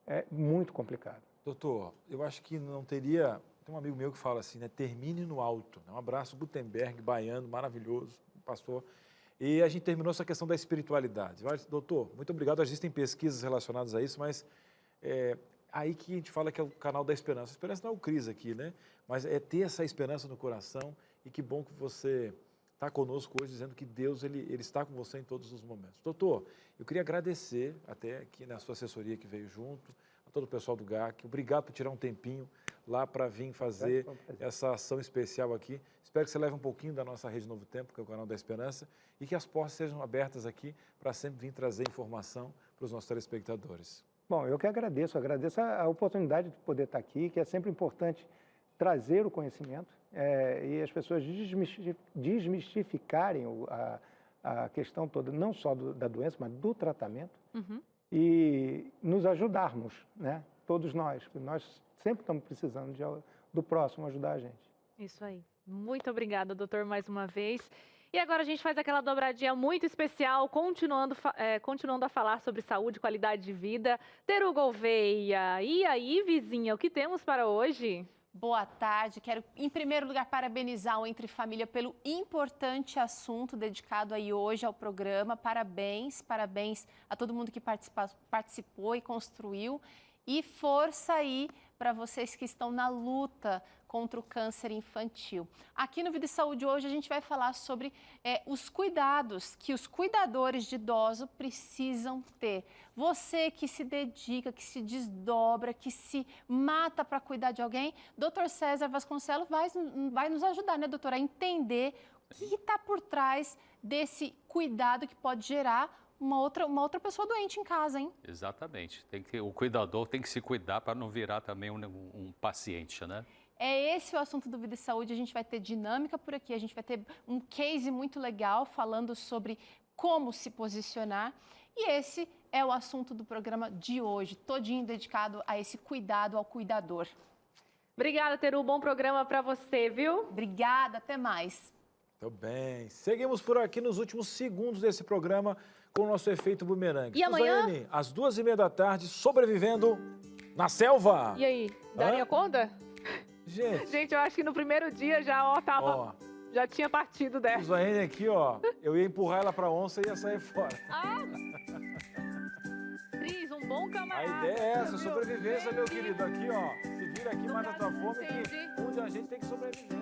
é muito complicado. Doutor, eu acho que não teria... Tem um amigo meu que fala assim, né? Termine no alto. Um abraço, Gutenberg, baiano, maravilhoso, pastor. E a gente terminou essa questão da espiritualidade. Doutor, muito obrigado. Existem pesquisas relacionadas a isso, mas aí que a gente fala que é o canal da esperança. A esperança não é o Cris aqui, né? Mas é ter essa esperança no coração e que bom que você está conosco hoje, dizendo que Deus ele está com você em todos os momentos. Doutor, eu queria agradecer até aqui na sua assessoria que veio junto, a todo o pessoal do GAC. Obrigado por tirar um tempinho lá para vir fazer essa ação especial aqui. Espero que você leve um pouquinho da nossa Rede Novo Tempo, que é o canal da Esperança, e que as portas sejam abertas aqui para sempre vir trazer informação para os nossos telespectadores. Bom, eu que agradeço a oportunidade de poder estar aqui, que é sempre importante trazer o conhecimento e as pessoas desmistificarem a questão toda, não só da doença, mas do tratamento, e nos ajudarmos, né? Todos nós sempre estamos precisando do próximo ajudar a gente. Isso aí. Muito obrigada, doutor, mais uma vez. E agora a gente faz aquela dobradinha muito especial, continuando a falar sobre saúde e qualidade de vida. Teru Gouveia, e aí, vizinha, o que temos para hoje? Boa tarde. Quero, em primeiro lugar, parabenizar o Entre Família pelo importante assunto dedicado aí hoje ao programa. Parabéns, parabéns a todo mundo que participou e construiu. E força aí para vocês que estão na luta contra o câncer infantil. Aqui no Vida e Saúde hoje a gente vai falar sobre os cuidados que os cuidadores de idosos precisam ter. Você que se dedica, que se desdobra, que se mata para cuidar de alguém, Dr. César Vasconcelos vai nos ajudar, né, doutora, a entender o que está por trás desse cuidado que pode gerar uma outra pessoa doente em casa, hein? Exatamente. O cuidador tem que se cuidar para não virar também um paciente, né? É esse o assunto do Vida e Saúde. A gente vai ter dinâmica por aqui, a gente vai ter um case muito legal falando sobre como se posicionar. E esse é o assunto do programa de hoje, todinho dedicado a esse cuidado ao cuidador. Obrigada, Teru. Bom programa para você, viu? Obrigada, até mais. Muito bem. Seguimos por aqui nos últimos segundos desse programa com o nosso efeito bumerangue. E amanhã? Suzane, às 2h30 sobrevivendo na selva. E aí, daria conta? Gente, eu acho que no primeiro dia já, já tinha partido dessa. Suzane aqui, ó, eu ia empurrar ela pra onça e ia sair fora. Cris, um bom A camarada. ideia é essa, sobrevivência, meu querido. Aqui, ó, se vira aqui, mata a tua fome, que onde a gente tem que sobreviver.